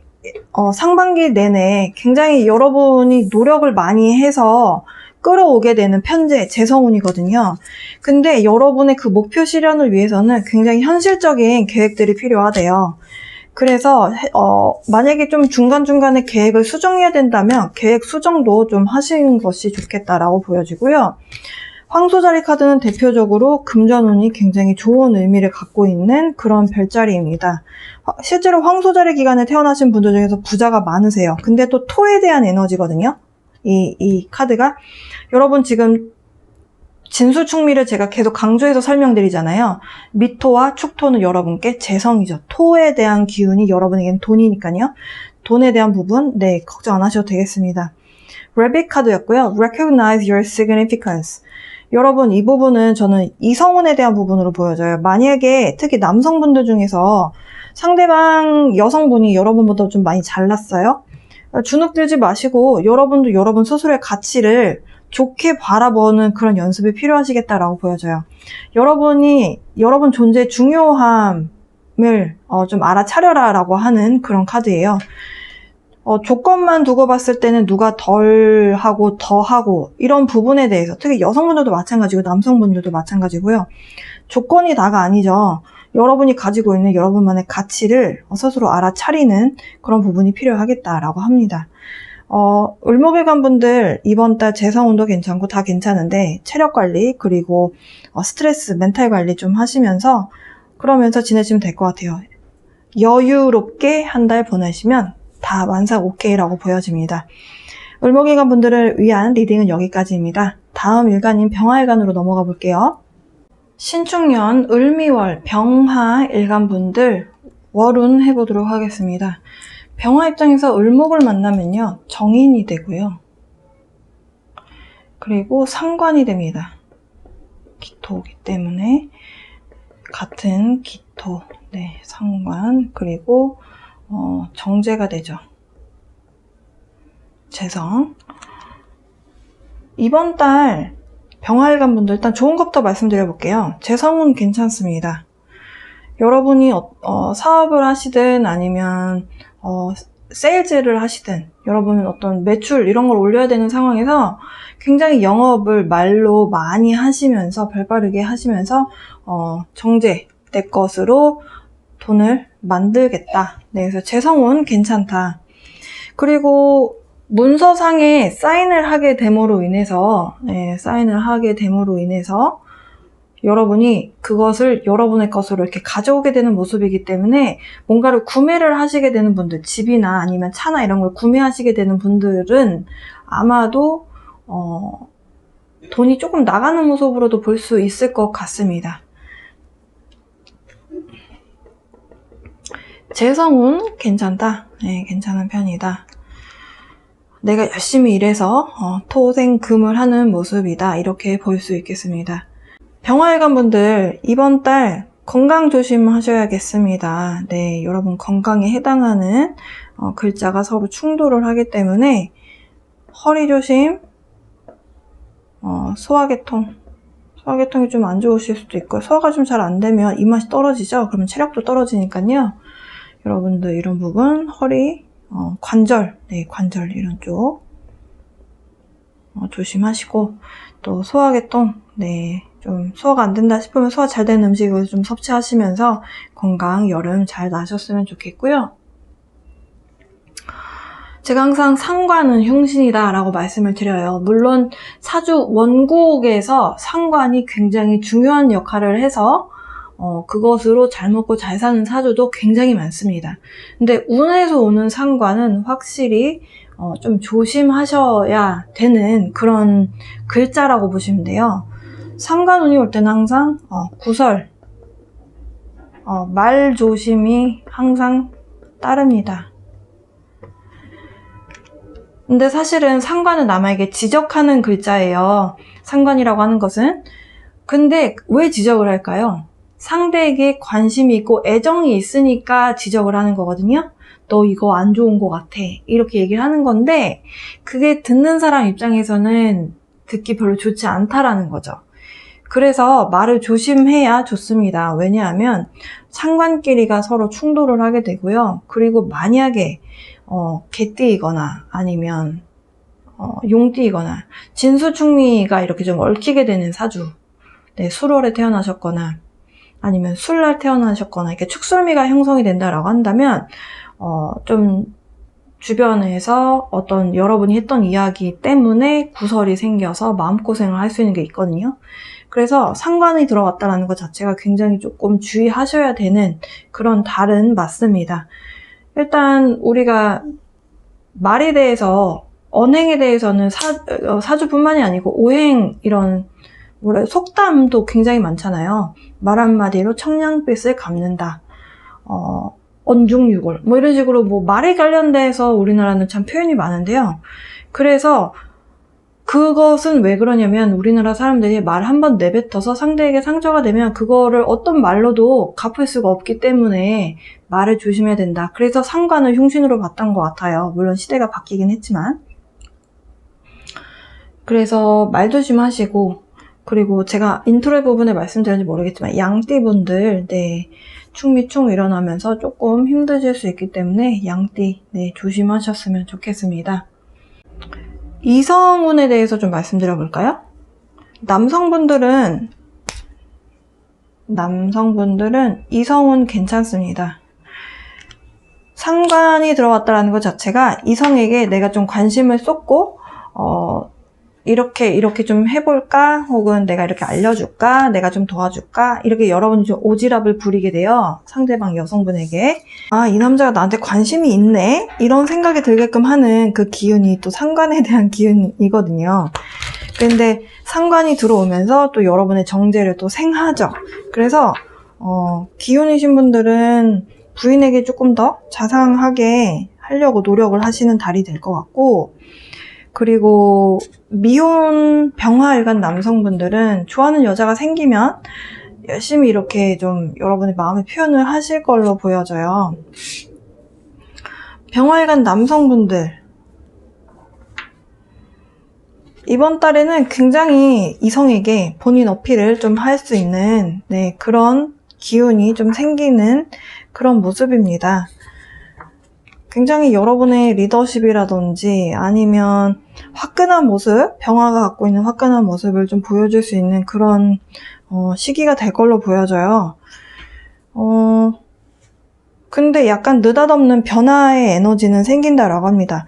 상반기 내내 굉장히 여러분이 노력을 많이 해서 끌어오게 되는 편재 재성운이거든요. 근데 여러분의 그 목표 실현을 위해서는 굉장히 현실적인 계획들이 필요하대요. 그래서 만약에 좀 중간중간에 계획을 수정해야 된다면 계획 수정도 좀 하시는 것이 좋겠다라고 보여지고요. 황소자리 카드는 대표적으로 금전운이 굉장히 좋은 의미를 갖고 있는 그런 별자리입니다. 실제로 황소자리 기간에 태어나신 분들 중에서 부자가 많으세요. 근데 또 토에 대한 에너지거든요. 이 카드가. 여러분 지금 진수축미를 제가 계속 강조해서 설명드리잖아요. 미토와 축토는 여러분께 재성이죠. 토에 대한 기운이 여러분에게는 돈이니까요. 돈에 대한 부분 걱정 안 하셔도 되겠습니다. Rabbit 카드였고요. Recognize your significance. 여러분 이 부분은 저는 이성운에 대한 부분으로 보여져요. 만약에 특히 남성분들 중에서 상대방 여성분이 여러분보다 좀 많이 잘났어요. 주눅 들지 마시고 여러분도 여러분 스스로의 가치를 좋게 바라보는 그런 연습이 필요하시겠다라고 보여져요. 여러분이 여러분 존재의 중요함을 좀 알아차려라 라고 하는 그런 카드예요. 조건만 두고 봤을 때는 누가 덜 하고 더 하고 이런 부분에 대해서 특히 여성분들도 마찬가지고 남성분들도 마찬가지고요. 조건이 다가 아니죠. 여러분이 가지고 있는 여러분만의 가치를 스스로 알아차리는 그런 부분이 필요하겠다라고 합니다. 을목일간 분들 이번 달 재성운도 괜찮고 다 괜찮은데 체력 관리 그리고 스트레스, 멘탈 관리 좀 하시면서 그러면서 지내시면 될 것 같아요. 여유롭게 한 달 보내시면 다 만삭 오케이라고 보여집니다. 을목일간 분들을 위한 리딩은 여기까지입니다. 다음 일간인 병화일간으로 넘어가 볼게요. 신축년 을미월 병화일간 분들 월운 해보도록 하겠습니다. 병화 입장에서 을목을 만나면요 정인이 되고요. 그리고 상관이 됩니다. 기토이기 때문에 같은 기토, 네, 상관, 그리고 정제가 되죠. 재성. 이번 달 병화일간 분들 일단 좋은 것부터 말씀드려 볼게요. 재성은 괜찮습니다. 여러분이 사업을 하시든 아니면 세일즈를 하시든 여러분은 어떤 매출 이런 걸 올려야 되는 상황에서 굉장히 영업을 말로 많이 하시면서 발빠르게 하시면서 정제 내 것으로 돈을 만들겠다. 네, 그래서 재성운 괜찮다. 그리고 문서상에 사인을 하게 됨으로 인해서 여러분이 그것을 여러분의 것으로 이렇게 가져오게 되는 모습이기 때문에 뭔가를 구매를 하시게 되는 분들, 집이나 아니면 차나 이런 걸 구매하시게 되는 분들은 아마도 돈이 조금 나가는 모습으로도 볼 수 있을 것 같습니다. 재성운 괜찮다. 네, 괜찮은 편이다. 내가 열심히 일해서 토생금을 하는 모습이다. 이렇게 볼 수 있겠습니다. 병화일간 분들 이번 달 건강 조심하셔야겠습니다. 네, 여러분 건강에 해당하는 글자가 서로 충돌을 하기 때문에 허리 조심, 소화계통이 좀 안 좋으실 수도 있고 소화가 좀 잘 안 되면 입맛이 떨어지죠. 그러면 체력도 떨어지니까요. 여러분들 이런 부분 허리, 관절, 네, 관절 이런 쪽 조심하시고 또 소화계통, 네, 좀 소화가 안 된다 싶으면 소화 잘 되는 음식을 좀 섭취하시면서 건강 여름 잘 나셨으면 좋겠고요. 제가 항상 상관은 흉신이다 라고 말씀을 드려요. 물론 사주 원국에서 상관이 굉장히 중요한 역할을 해서 그것으로 잘 먹고 잘 사는 사주도 굉장히 많습니다. 근데 운에서 오는 상관은 확실히 좀 조심하셔야 되는 그런 글자라고 보시면 돼요. 상관운이 올 때는 항상 구설, 말 조심이 항상 따릅니다. 근데 사실은 상관은 남에게 지적하는 글자예요. 상관이라고 하는 것은. 근데 왜 지적을 할까요? 상대에게 관심이 있고 애정이 있으니까 지적을 하는 거거든요. 너 이거 안 좋은 거 같아. 이렇게 얘기를 하는 건데 그게 듣는 사람 입장에서는 듣기 별로 좋지 않다라는 거죠. 그래서 말을 조심해야 좋습니다. 왜냐하면 상관끼리가 서로 충돌을 하게 되고요. 그리고 만약에 개띠이거나 아니면 용띠이거나 진수충미가 이렇게 좀 얽히게 되는 사주, 네, 술월에 태어나셨거나 아니면 술날 태어나셨거나 이렇게 축술미가 형성이 된다라고 한다면 좀 주변에서 어떤 여러분이 했던 이야기 때문에 구설이 생겨서 마음고생을 할 수 있는 게 있거든요. 그래서 상관이 들어왔다는 것 자체가 굉장히 조금 주의하셔야 되는 그런 달은 맞습니다. 일단 우리가 말에 대해서 언행에 대해서는 사주뿐만이 아니고 오행 이런 속담도 굉장히 많잖아요. 말 한마디로 청량빛을 갚는다. 언중유골 뭐 이런 식으로 뭐 말에 관련돼서 우리나라는 참 표현이 많은데요. 그래서 그것은 왜 그러냐면 우리나라 사람들이 말 한 번 내뱉어서 상대에게 상처가 되면 그거를 어떤 말로도 갚을 수가 없기 때문에 말을 조심해야 된다. 그래서 상관을 흉신으로 봤던 것 같아요. 물론 시대가 바뀌긴 했지만. 그래서 말 조심하시고, 그리고 제가 인트로 부분에 말씀드렸는지 모르겠지만 양띠분들 네, 충미충 일어나면서 조금 힘드실 수 있기 때문에 양띠 네, 조심하셨으면 좋겠습니다. 이성운에 대해서 좀 말씀드려 볼까요? 남성분들은 이성운 괜찮습니다. 상관이 들어왔다는 것 자체가 이성에게 내가 좀 관심을 쏟고 이렇게 좀 해볼까? 혹은 내가 이렇게 알려줄까? 내가 좀 도와줄까? 이렇게 여러분이 좀 오지랖을 부리게 돼요. 상대방 여성분에게. 아, 이 남자가 나한테 관심이 있네? 이런 생각이 들게끔 하는 그 기운이 또 상관에 대한 기운이거든요. 근데 상관이 들어오면서 또 여러분의 정제를 또 생하죠. 그래서 기운이신 분들은 부인에게 조금 더 자상하게 하려고 노력을 하시는 달이 될 것 같고, 그리고 미혼 병화일간 남성분들은 좋아하는 여자가 생기면 열심히 이렇게 좀 여러분의 마음의 표현을 하실 걸로 보여져요. 병화일간 남성분들 이번 달에는 굉장히 이성에게 본인 어필을 좀 할 수 있는 네, 그런 기운이 좀 생기는 그런 모습입니다. 굉장히 여러분의 리더십이라든지 아니면 화끈한 모습, 병화가 갖고 있는 화끈한 모습을 좀 보여줄 수 있는 그런 시기가 될 걸로 보여져요. 근데 약간 느닷없는 변화의 에너지는 생긴다라고 합니다.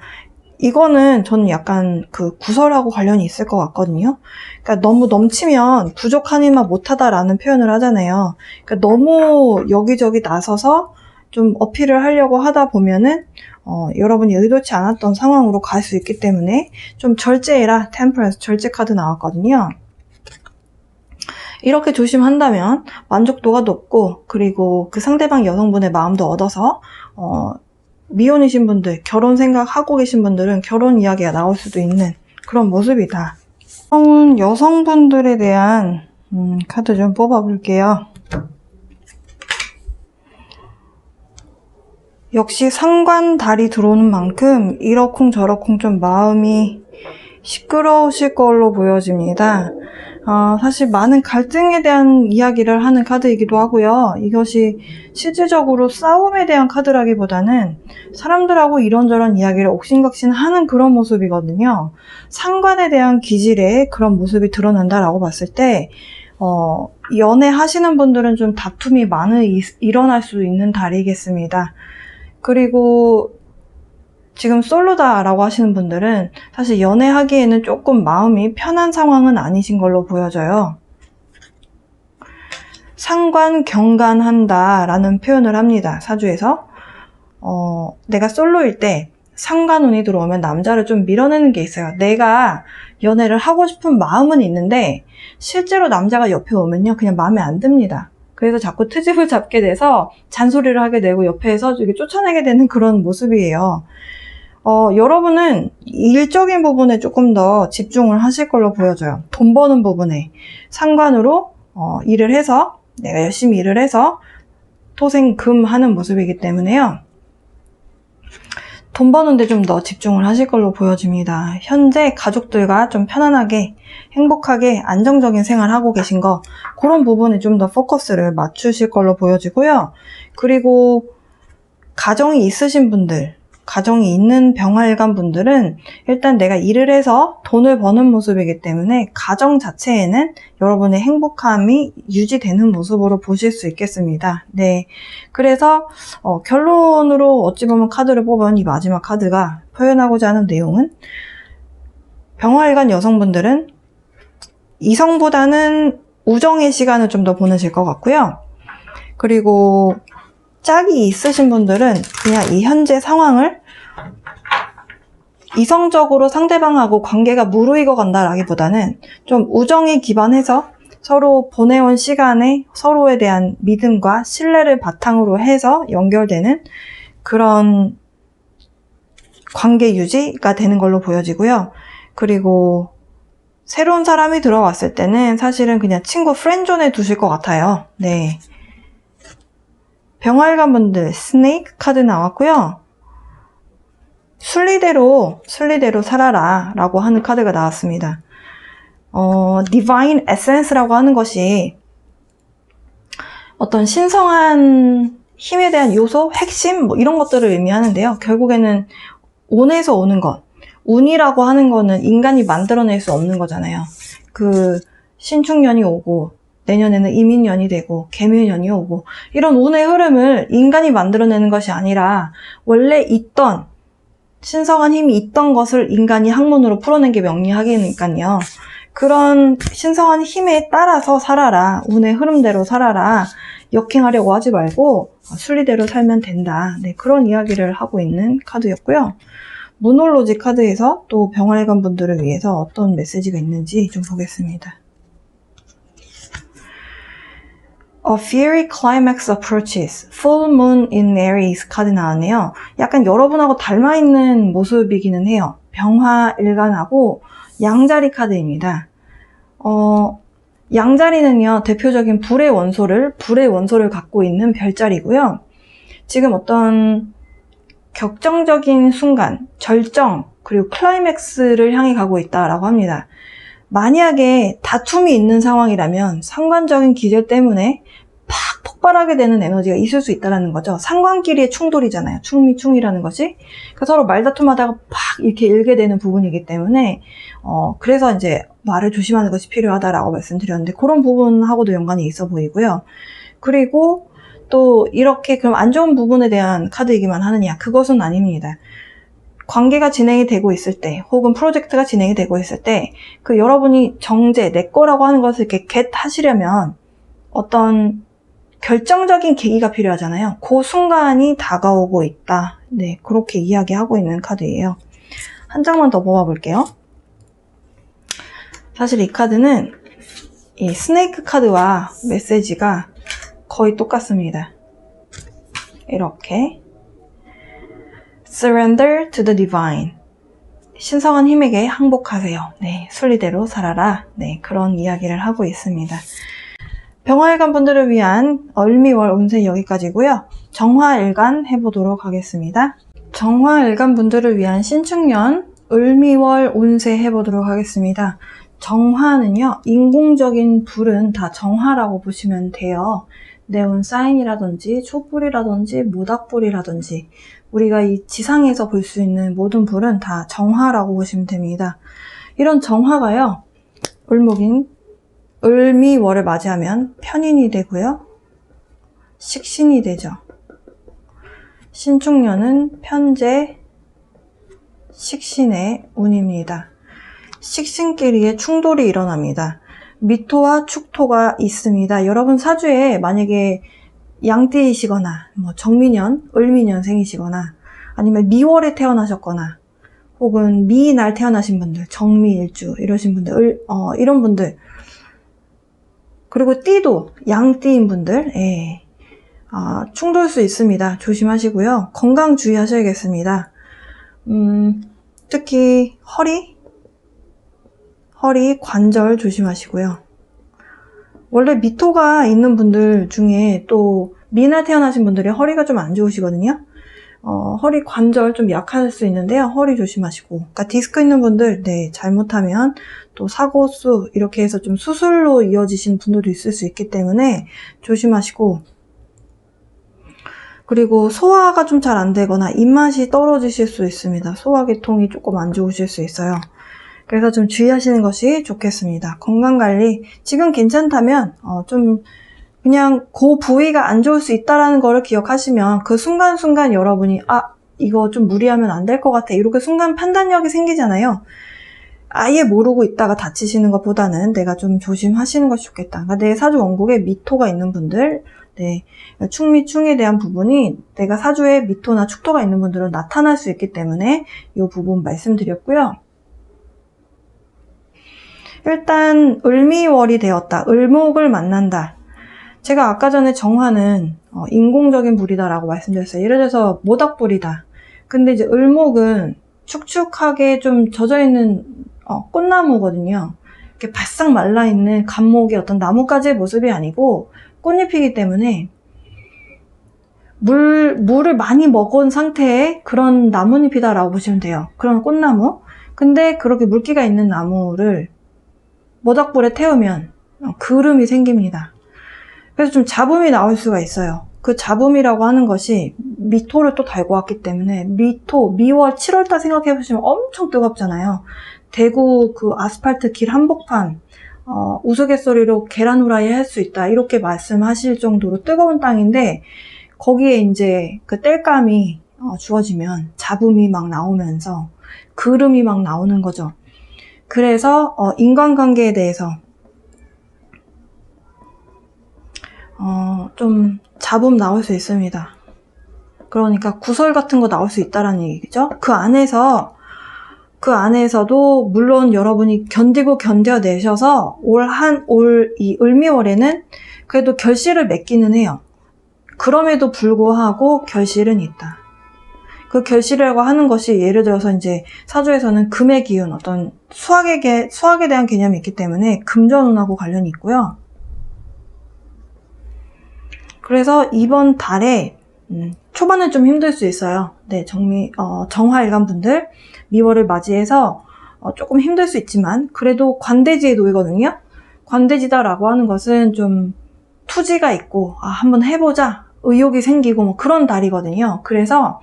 이거는 저는 약간 그 구설하고 관련이 있을 것 같거든요. 그러니까 너무 넘치면 부족하니만 못하다라는 표현을 하잖아요. 그러니까 너무 여기저기 나서서 좀 어필을 하려고 하다 보면은 여러분이 의도치 않았던 상황으로 갈 수 있기 때문에 좀 절제해라. 템퍼런스 절제 카드 나왔거든요. 이렇게 조심한다면 만족도가 높고, 그리고 그 상대방 여성분의 마음도 얻어서 미혼이신 분들, 결혼 생각하고 계신 분들은 결혼 이야기가 나올 수도 있는 그런 모습이다. 여성분들에 대한 카드 좀 뽑아볼게요. 역시 상관달이 들어오는 만큼 이러쿵저러쿵 좀 마음이 시끄러우실 걸로 보여집니다. 사실 많은 갈등에 대한 이야기를 하는 카드이기도 하고요. 이것이 실질적으로 싸움에 대한 카드라기보다는 사람들하고 이런저런 이야기를 옥신각신하는 그런 모습이거든요. 상관에 대한 기질의 그런 모습이 드러난다라고 봤을 때 연애하시는 분들은 좀 다툼이 많이 일어날 수 있는 달이겠습니다. 그리고 지금 솔로다라고 하시는 분들은 사실 연애하기에는 조금 마음이 편한 상황은 아니신 걸로 보여져요. 상관경간한다라는 표현을 합니다. 사주에서. 내가 솔로일 때 상관운이 들어오면 남자를 좀 밀어내는 게 있어요. 내가 연애를 하고 싶은 마음은 있는데 실제로 남자가 옆에 오면요, 그냥 마음에 안 듭니다. 그래서 자꾸 트집을 잡게 돼서 잔소리를 하게 되고 옆에서 이렇게 쫓아내게 되는 그런 모습이에요. 여러분은 일적인 부분에 조금 더 집중을 하실 걸로 보여져요. 돈 버는 부분에 상관으로 일을 해서, 내가 열심히 일을 해서 토생금하는 모습이기 때문에요. 돈 버는데 좀 더 집중을 하실 걸로 보여집니다. 현재 가족들과 좀 편안하게, 행복하게, 안정적인 생활하고 계신 거, 그런 부분에 좀 더 포커스를 맞추실 걸로 보여지고요. 그리고 가정이 있으신 분들, 가정이 있는 병화일간 분들은 일단 내가 일을 해서 돈을 버는 모습이기 때문에 가정 자체에는 여러분의 행복함이 유지되는 모습으로 보실 수 있겠습니다. 네, 그래서 결론으로 어찌 보면 카드를 뽑은 이 마지막 카드가 표현하고자 하는 내용은, 병화일간 여성분들은 이성보다는 우정의 시간을 좀 더 보내실 것 같고요. 그리고 짝이 있으신 분들은 그냥 이 현재 상황을 이성적으로 상대방하고 관계가 무르익어 간다라기보다는 좀 우정에 기반해서 서로 보내온 시간에 서로에 대한 믿음과 신뢰를 바탕으로 해서 연결되는 그런 관계 유지가 되는 걸로 보여지고요. 그리고 새로운 사람이 들어왔을 때는 사실은 그냥 친구 프렌드존에 두실 것 같아요. 네. 병활관 분들 스네이크 카드 나왔고요. 순리대로 살아라 라고 하는 카드가 나왔습니다. Divine Essence라고 하는 것이 어떤 신성한 힘에 대한 요소, 핵심 뭐 이런 것들을 의미하는데요. 결국에는 운에서 오는 것, 운이라고 하는 거는 인간이 만들어낼 수 없는 거잖아요. 그 신축년이 오고 내년에는 이민년이 되고 개묘년이 오고 이런 운의 흐름을 인간이 만들어내는 것이 아니라 원래 있던 신성한 힘이 있던 것을 인간이 학문으로 풀어낸 게 명리학이니까요. 그런 신성한 힘에 따라서 살아라. 운의 흐름대로 살아라. 역행하려고 하지 말고 순리대로 살면 된다. 네, 그런 이야기를 하고 있는 카드였고요. 무놀로지 카드에서 또 병활관 분들을 위해서 어떤 메시지가 있는지 좀 보겠습니다. A fiery climax approaches. Full moon in Aries 카드 나왔네요. 약간 여러분하고 닮아있는 모습이기는 해요. 병화일간하고 양자리 카드입니다. 양자리는요, 대표적인 불의 원소를 갖고 있는 별자리고요. 지금 어떤 격정적인 순간, 절정, 그리고 클라이맥스를 향해 가고 있다라고 합니다. 만약에 다툼이 있는 상황이라면 상관적인 기절 때문에 팍 폭발하게 되는 에너지가 있을 수 있다는 거죠. 상관끼리의 충돌이잖아요. 충미충이라는 것이. 그러니까 서로 말다툼하다가 팍 이렇게 일게 되는 부분이기 때문에 그래서 이제 말을 조심하는 것이 필요하다라고 말씀드렸는데 그런 부분하고도 연관이 있어 보이고요. 그리고 또 이렇게 그럼 안 좋은 부분에 대한 카드이기만 하느냐? 그것은 아닙니다. 관계가 진행이 되고 있을 때 혹은 프로젝트가 진행이 되고 있을 때 그 여러분이 정제, 내 거라고 하는 것을 이렇게 겟 하시려면 어떤 결정적인 계기가 필요하잖아요. 그 순간이 다가오고 있다. 네, 그렇게 이야기하고 있는 카드예요. 한 장만 더 뽑아볼게요. 사실 이 카드는 이 스네이크 카드와 메시지가 거의 똑같습니다. 이렇게 Surrender to the Divine. 신성한 힘에게 항복하세요. 네, 순리대로 살아라. 네, 그런 이야기를 하고 있습니다. 병화일간 분들을 위한 을미월 운세 여기까지고요. 정화일간 해보도록 하겠습니다. 정화일간 분들을 위한 신축년 을미월 운세 해보도록 하겠습니다. 정화는요, 인공적인 불은 다 정화라고 보시면 돼요. 네온 사인이라든지 촛불이라든지 모닥불이라든지 우리가 이 지상에서 볼 수 있는 모든 불은 다 정화라고 보시면 됩니다. 이런 정화가요, 을목인 을미월을 맞이하면 편인이 되고요. 식신이 되죠. 신축년은 편재 식신의 운입니다. 식신끼리의 충돌이 일어납니다. 미토와 축토가 있습니다. 여러분 사주에 만약에 양띠이시거나 뭐 정미년, 을미년생이시거나 아니면 미월에 태어나셨거나 혹은 미날 태어나신 분들, 정미일주 이러신 분들, 이런 분들 그리고 띠도 양띠인 분들 충돌 수 있습니다. 조심하시고요. 건강 주의하셔야겠습니다. 특히 허리 관절 조심하시고요. 원래 미토가 있는 분들 중에 또 미날 태어나신 분들이 허리가 좀 안 좋으시거든요. 허리 관절 좀 약할 수 있는데요. 허리 조심하시고. 그러니까 디스크 있는 분들, 네, 잘못하면 또 사고수 이렇게 해서 좀 수술로 이어지신 분들도 있을 수 있기 때문에 조심하시고. 그리고 소화가 좀 잘 안 되거나 입맛이 떨어지실 수 있습니다. 소화계통이 조금 안 좋으실 수 있어요. 그래서 좀 주의하시는 것이 좋겠습니다. 건강관리 지금 괜찮다면 좀 그냥 그 부위가 안 좋을 수 있다는 거를 기억하시면 그 순간순간 여러분이 이거 좀 무리하면 안 될 것 같아 이렇게 순간 판단력이 생기잖아요. 아예 모르고 있다가 다치시는 것보다는 내가 좀 조심하시는 것이 좋겠다. 그러니까 내 사주 원국에 미토가 있는 분들, 네, 충미충에 대한 부분이 내가 사주에 미토나 축토가 있는 분들은 나타날 수 있기 때문에 이 부분 말씀드렸고요. 일단 을미월이 되었다. 을목을 만난다. 제가 아까 전에 정화는 인공적인 불이다라고 말씀드렸어요. 예를 들어서 모닥불이다. 근데 이제 을목은 축축하게 좀 젖어있는 꽃나무거든요. 이렇게 바싹 말라있는 감목의 어떤 나뭇가지의 모습이 아니고 꽃잎이기 때문에 물을 많이 먹은 상태의 그런 나뭇잎이다라고 보시면 돼요. 그런 꽃나무. 근데 그렇게 물기가 있는 나무를 모닥불에 태우면 그름이 생깁니다. 그래서 좀 잡음이 나올 수가 있어요. 그 잡음이라고 하는 것이 미토를 또 달고 왔기 때문에 미토, 미월, 7월달 생각해보시면 엄청 뜨겁잖아요. 대구 그 아스팔트 길 한복판 우스갯소리로 계란 후라이 할 수 있다 이렇게 말씀하실 정도로 뜨거운 땅인데 거기에 이제 그 땔감이 주어지면 잡음이 막 나오면서 그름이 막 나오는 거죠. 그래서 인간관계에 대해서 좀 잡음 나올 수 있습니다. 그러니까 구설 같은 거 나올 수 있다라는 얘기죠. 그 안에서도 물론 여러분이 견디고 견뎌내셔서 올 이 을미월에는 그래도 결실을 맺기는 해요. 그럼에도 불구하고 결실은 있다. 그 결실이라고 하는 것이 예를 들어서 이제 사주에서는 금의 기운, 어떤 수학에 대한 개념이 있기 때문에 금전운하고 관련이 있고요. 그래서 이번 달에 초반은 좀 힘들 수 있어요. 네, 정화일간 분들 미월을 맞이해서 조금 힘들 수 있지만 그래도 관대지에 놓이거든요. 관대지다라고 하는 것은 좀 투지가 있고 한번 해보자 의욕이 생기고 뭐 그런 달이거든요. 그래서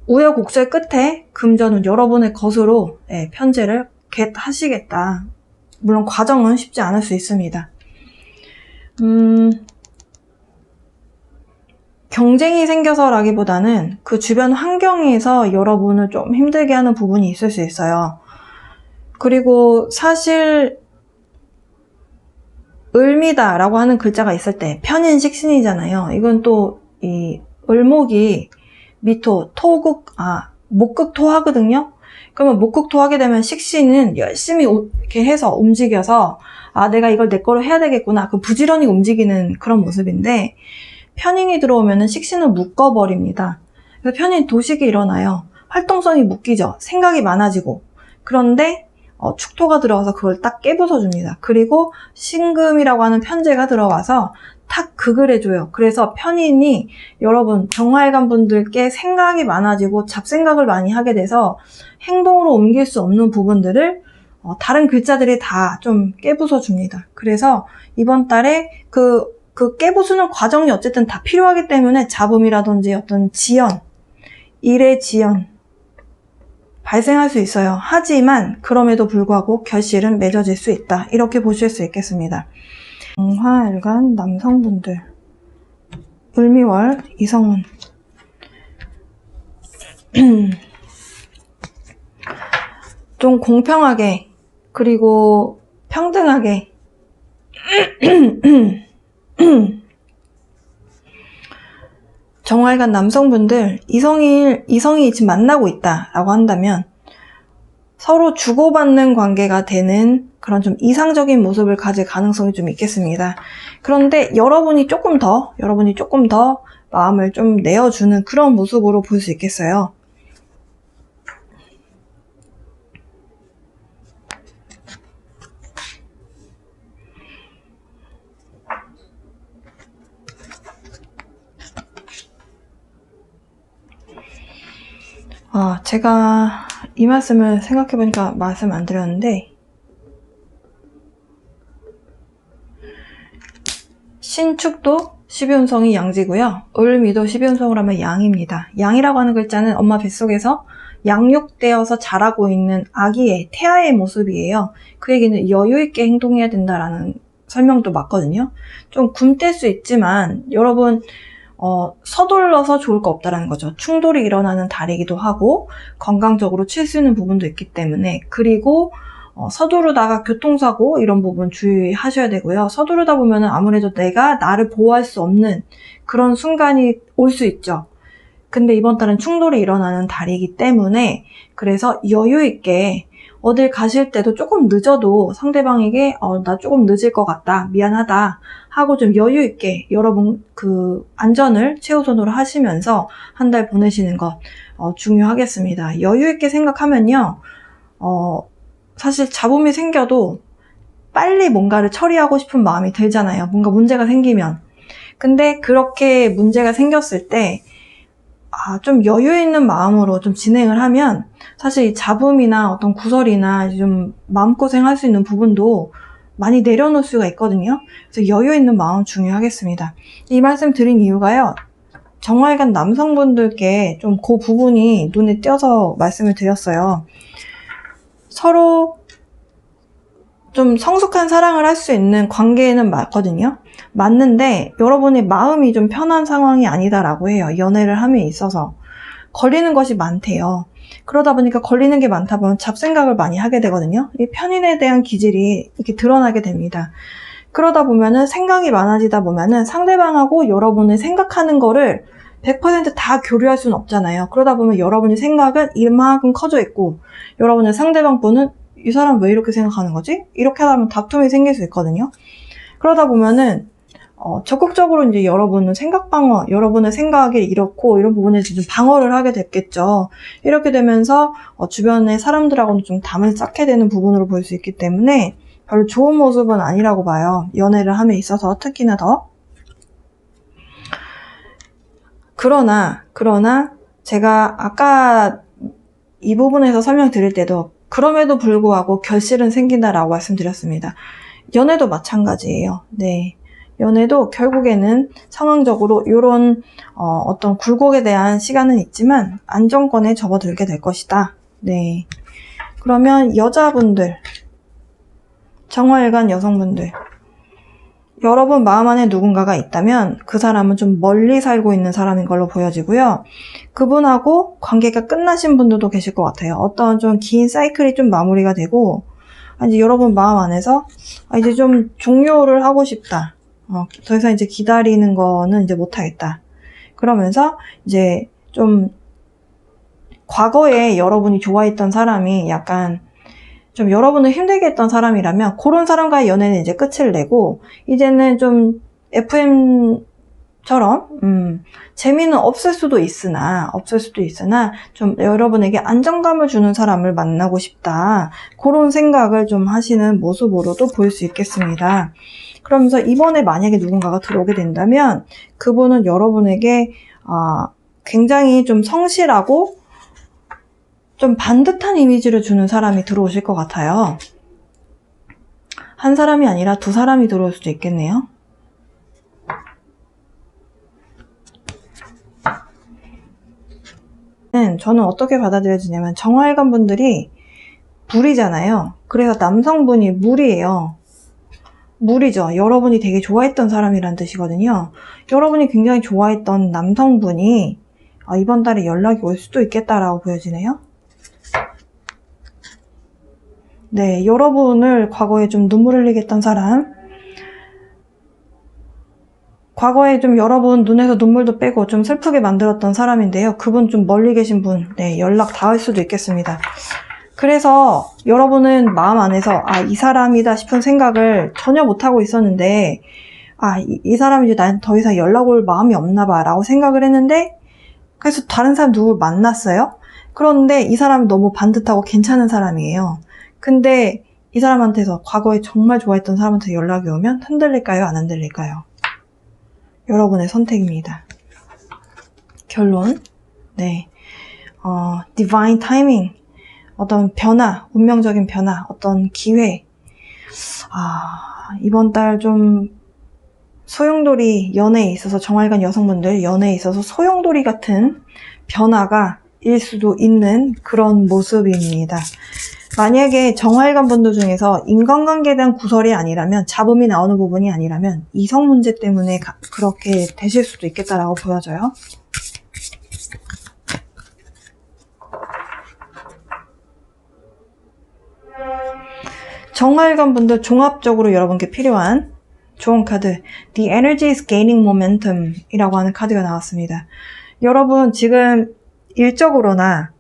우여곡절 끝에 금전운 여러분의 것으로 편제를 하시겠다. 물론 과정은 쉽지 않을 수 있습니다. 경쟁이 생겨서라기보다는 그 주변 환경에서 여러분을 좀 힘들게 하는 부분이 있을 수 있어요. 그리고 사실 을미다라고 하는 글자가 있을 때 편인식신이잖아요. 이건 또 이 을목이 미토, 목극토하거든요. 그러면 목극토하게 되면 식신은 열심히 이렇게 해서 움직여서 내가 이걸 내 거로 해야 되겠구나. 그 부지런히 움직이는 그런 모습인데 편인이 들어오면은 식신을 묶어버립니다. 그래서 편인 도식이 일어나요. 활동성이 묶이죠. 생각이 많아지고. 그런데 축토가 들어와서 그걸 딱 깨부숴줍니다. 그리고 신금이라고 하는 편제가 들어와서 탁 극을 해줘요. 그래서 편인이 여러분 정화일간 분들께 생각이 많아지고 잡생각을 많이 하게 돼서 행동으로 옮길 수 없는 부분들을 다른 글자들이 다 좀 깨부숴줍니다. 그래서 이번 달에 그 깨부수는 과정이 어쨌든 다 필요하기 때문에 잡음이라든지 어떤 지연, 일의 지연 발생할 수 있어요. 하지만 그럼에도 불구하고 결실은 맺어질 수 있다. 이렇게 보실 수 있겠습니다. 정화일간 남성분들 을미월 이성운 좀 공평하게 그리고 평등하게 정화일간 남성분들 이성이 지금 만나고 있다라고 한다면 서로 주고받는 관계가 되는 그런 좀 이상적인 모습을 가질 가능성이 좀 있겠습니다. 그런데 여러분이 조금 더 마음을 좀 내어주는 그런 모습으로 볼 수 있겠어요. 제가 이 말씀을 생각해보니까 말씀 안 드렸는데 신축도 12운성이 양지고요. 을미도 12운성을 하면 양입니다. 양이라고 하는 글자는 엄마 뱃속에서 양육되어서 자라고 있는 아기의 태아의 모습이에요. 그 얘기는 여유있게 행동해야 된다라는 설명도 맞거든요. 좀 굼뗄 수 있지만 여러분 서둘러서 좋을 거 없다라는 거죠. 충돌이 일어나는 달이기도 하고 건강적으로 칠 수 있는 부분도 있기 때문에 그리고 서두르다가 교통사고 이런 부분 주의하셔야 되고요. 서두르다 보면은 아무래도 내가 나를 보호할 수 없는 그런 순간이 올 수 있죠. 근데 이번 달은 충돌이 일어나는 달이기 때문에 그래서 여유 있게 어딜 가실 때도 조금 늦어도 상대방에게 나 조금 늦을 것 같다, 미안하다 하고 좀 여유 있게 여러분 그 안전을 최우선으로 하시면서 한 달 보내시는 것 중요하겠습니다. 여유 있게 생각하면요. 사실 잡음이 생겨도 빨리 뭔가를 처리하고 싶은 마음이 들잖아요. 뭔가 문제가 생기면. 근데 그렇게 문제가 생겼을 때 좀 여유 있는 마음으로 좀 진행을 하면 사실 이 잡음이나 어떤 구설이나 좀 마음고생 할 수 있는 부분도 많이 내려놓을 수가 있거든요. 그래서 여유 있는 마음 중요하겠습니다. 이 말씀 드린 이유가요. 정화일간 남성분들께 좀 그 부분이 눈에 띄어서 말씀을 드렸어요. 서로 좀 성숙한 사랑을 할 수 있는 관계에는 맞거든요. 맞는데 여러분의 마음이 좀 편한 상황이 아니다라고 해요. 연애를 함에 있어서. 걸리는 것이 많대요. 그러다 보니까 걸리는 게 많다 보면 잡생각을 많이 하게 되거든요. 이 편인에 대한 기질이 이렇게 드러나게 됩니다. 그러다 보면은 생각이 많아지다 보면은 상대방하고 여러분의 생각하는 거를 100% 교류할 수는 없잖아요. 그러다 보면 여러분의 생각은 이만큼 커져 있고 여러분의 상대방 분은 이 사람 왜 이렇게 생각하는 거지? 이렇게 하다 보면 다툼이 생길 수 있거든요. 그러다 보면은 적극적으로 이제 여러분은 생각 방어, 여러분의 생각이 이렇고 이런 부분에서 좀 방어를 하게 됐겠죠. 이렇게 되면서 주변의 사람들하고는 좀 담을 쌓게 되는 부분으로 볼 수 있기 때문에 별로 좋은 모습은 아니라고 봐요. 연애를 함에 있어서 특히나 더. 그러나 제가 아까 이 부분에서 설명드릴 때도 그럼에도 불구하고 결실은 생긴다라고 말씀드렸습니다. 연애도 마찬가지예요. 네. 연애도 결국에는 상황적으로 이런 어떤 굴곡에 대한 시간은 있지만 안정권에 접어들게 될 것이다. 네. 그러면 여자분들, 정화일간 여성분들, 여러분 마음 안에 누군가가 있다면 그 사람은 좀 멀리 살고 있는 사람인 걸로 보여지고요. 그분하고 관계가 끝나신 분들도 계실 것 같아요. 어떤 좀 긴 사이클이 좀 마무리가 되고 이제 여러분 마음 안에서 이제 좀 종료를 하고 싶다. 더 이상 이제 기다리는 거는 이제 못하겠다. 그러면서 이제 좀 과거에 여러분이 좋아했던 사람이 약간 좀 여러분을 힘들게 했던 사람이라면 그런 사람과의 연애는 이제 끝을 내고 이제는 좀 FM처럼 재미는 없을 수도 있으나 좀 여러분에게 안정감을 주는 사람을 만나고 싶다. 그런 생각을 좀 하시는 모습으로도 보일 수 있겠습니다. 그러면서 이번에 만약에 누군가가 들어오게 된다면 그분은 여러분에게 굉장히 좀 성실하고 좀 반듯한 이미지를 주는 사람이 들어오실 것 같아요. 한 사람이 아니라 두 사람이 들어올 수도 있겠네요. 저는 어떻게 받아들여지냐면 정화일간 분들이 물이잖아요. 그래서 남성분이 물이에요. 물이죠. 여러분이 되게 좋아했던 사람이란 뜻이거든요. 여러분이 굉장히 좋아했던 남성분이 이번 달에 연락이 올 수도 있겠다라고 보여지네요. 네, 여러분을 과거에 좀 눈물 흘리게 했던 사람, 과거에 좀 여러분 눈에서 눈물도 빼고 좀 슬프게 만들었던 사람인데요. 그분 좀 멀리 계신 분, 네, 연락 닿을 수도 있겠습니다. 그래서 여러분은 마음 안에서 이 사람이다 싶은 생각을 전혀 못하고 있었는데 이 사람이 이제 난 더 이상 연락 올 마음이 없나 봐 라고 생각을 했는데 그래서 다른 사람 누굴 만났어요. 그런데 이 사람이 너무 반듯하고 괜찮은 사람이에요. 근데 이 사람한테서 과거에 정말 좋아했던 사람한테 연락이 오면 흔들릴까요? 안 흔들릴까요? 여러분의 선택입니다. 결론. 네. divine timing. 어떤 변화, 운명적인 변화, 어떤 기회. 이번 달 좀 소용돌이 연애에 있어서 정화일간 여성분들 연애에 있어서 소용돌이 같은 변화가 일 수도 있는 그런 모습입니다. 만약에 정화일간 분들 중에서 인간관계에 대한 구설이 아니라면 잡음이 나오는 부분이 아니라면 이성 문제 때문에 그렇게 되실 수도 있겠다라고 보여져요. 정화일간 분들 종합적으로 여러분께 필요한 좋은 카드 The Energy is Gaining Momentum 이라고 하는 카드가 나왔습니다. 여러분 지금 일적으로나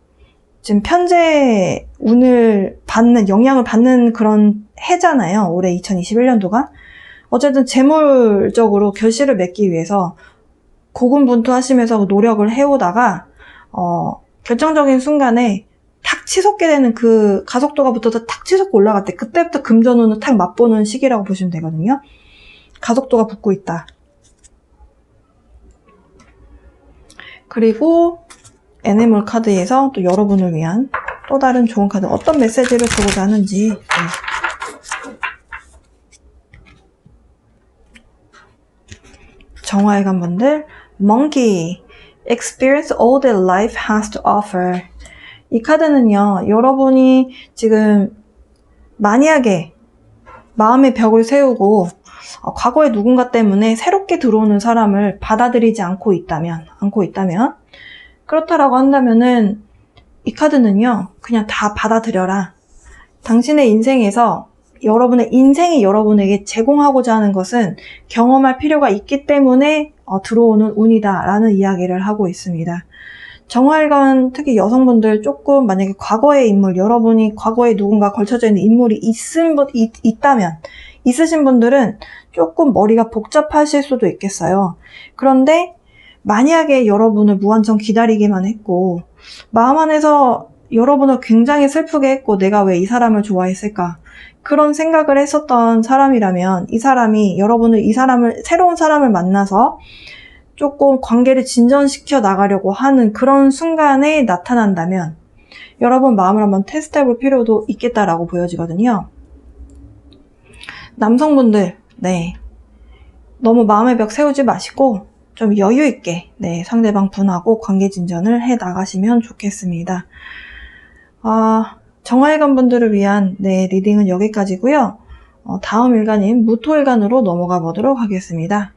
지금 편재 운을 받는 영향을 받는 그런 해잖아요. 올해 2021년도가 어쨌든 재물적으로 결실을 맺기 위해서 고군분투하시면서 노력을 해오다가 결정적인 순간에 탁 치솟게 되는 그 가속도가 붙어서 탁 치솟고 올라갈 때 그때부터 금전운을 탁 맛보는 시기라고 보시면 되거든요. 가속도가 붙고 있다. 그리고 애니멀 카드에서 또 여러분을 위한 또 다른 좋은 카드 어떤 메시지를 주고자 하는지 정화의관 분들 Monkey Experience all that life has to offer. 이 카드는요, 여러분이 지금 만약에 마음의 벽을 세우고 과거의 누군가 때문에 새롭게 들어오는 사람을 받아들이지 않고 있다면 그렇다라고 한다면은 이 카드는요, 그냥 다 받아들여라. 당신의 인생에서 여러분의 인생이 여러분에게 제공하고자 하는 것은 경험할 필요가 있기 때문에 들어오는 운이다라는 이야기를 하고 있습니다. 정화일관 특히 여성분들 조금 만약에 과거의 인물, 여러분이 과거에 누군가 걸쳐져 있는 인물이 있으신 분들은 조금 머리가 복잡하실 수도 있겠어요. 그런데 만약에 여러분을 무한정 기다리기만 했고 마음 안에서 여러분을 굉장히 슬프게 했고 내가 왜 이 사람을 좋아했을까? 그런 생각을 했었던 사람이라면 새로운 사람을 만나서 조금 관계를 진전시켜 나가려고 하는 그런 순간에 나타난다면 여러분 마음을 한번 테스트 해볼 필요도 있겠다라고 보여지거든요. 남성분들, 너무 마음의 벽 세우지 마시고 좀 여유있게 상대방 분하고 관계 진전을 해 나가시면 좋겠습니다. 정화일관 분들을 위한 리딩은 여기까지고요. 다음 일간인 무토일간으로 넘어가 보도록 하겠습니다.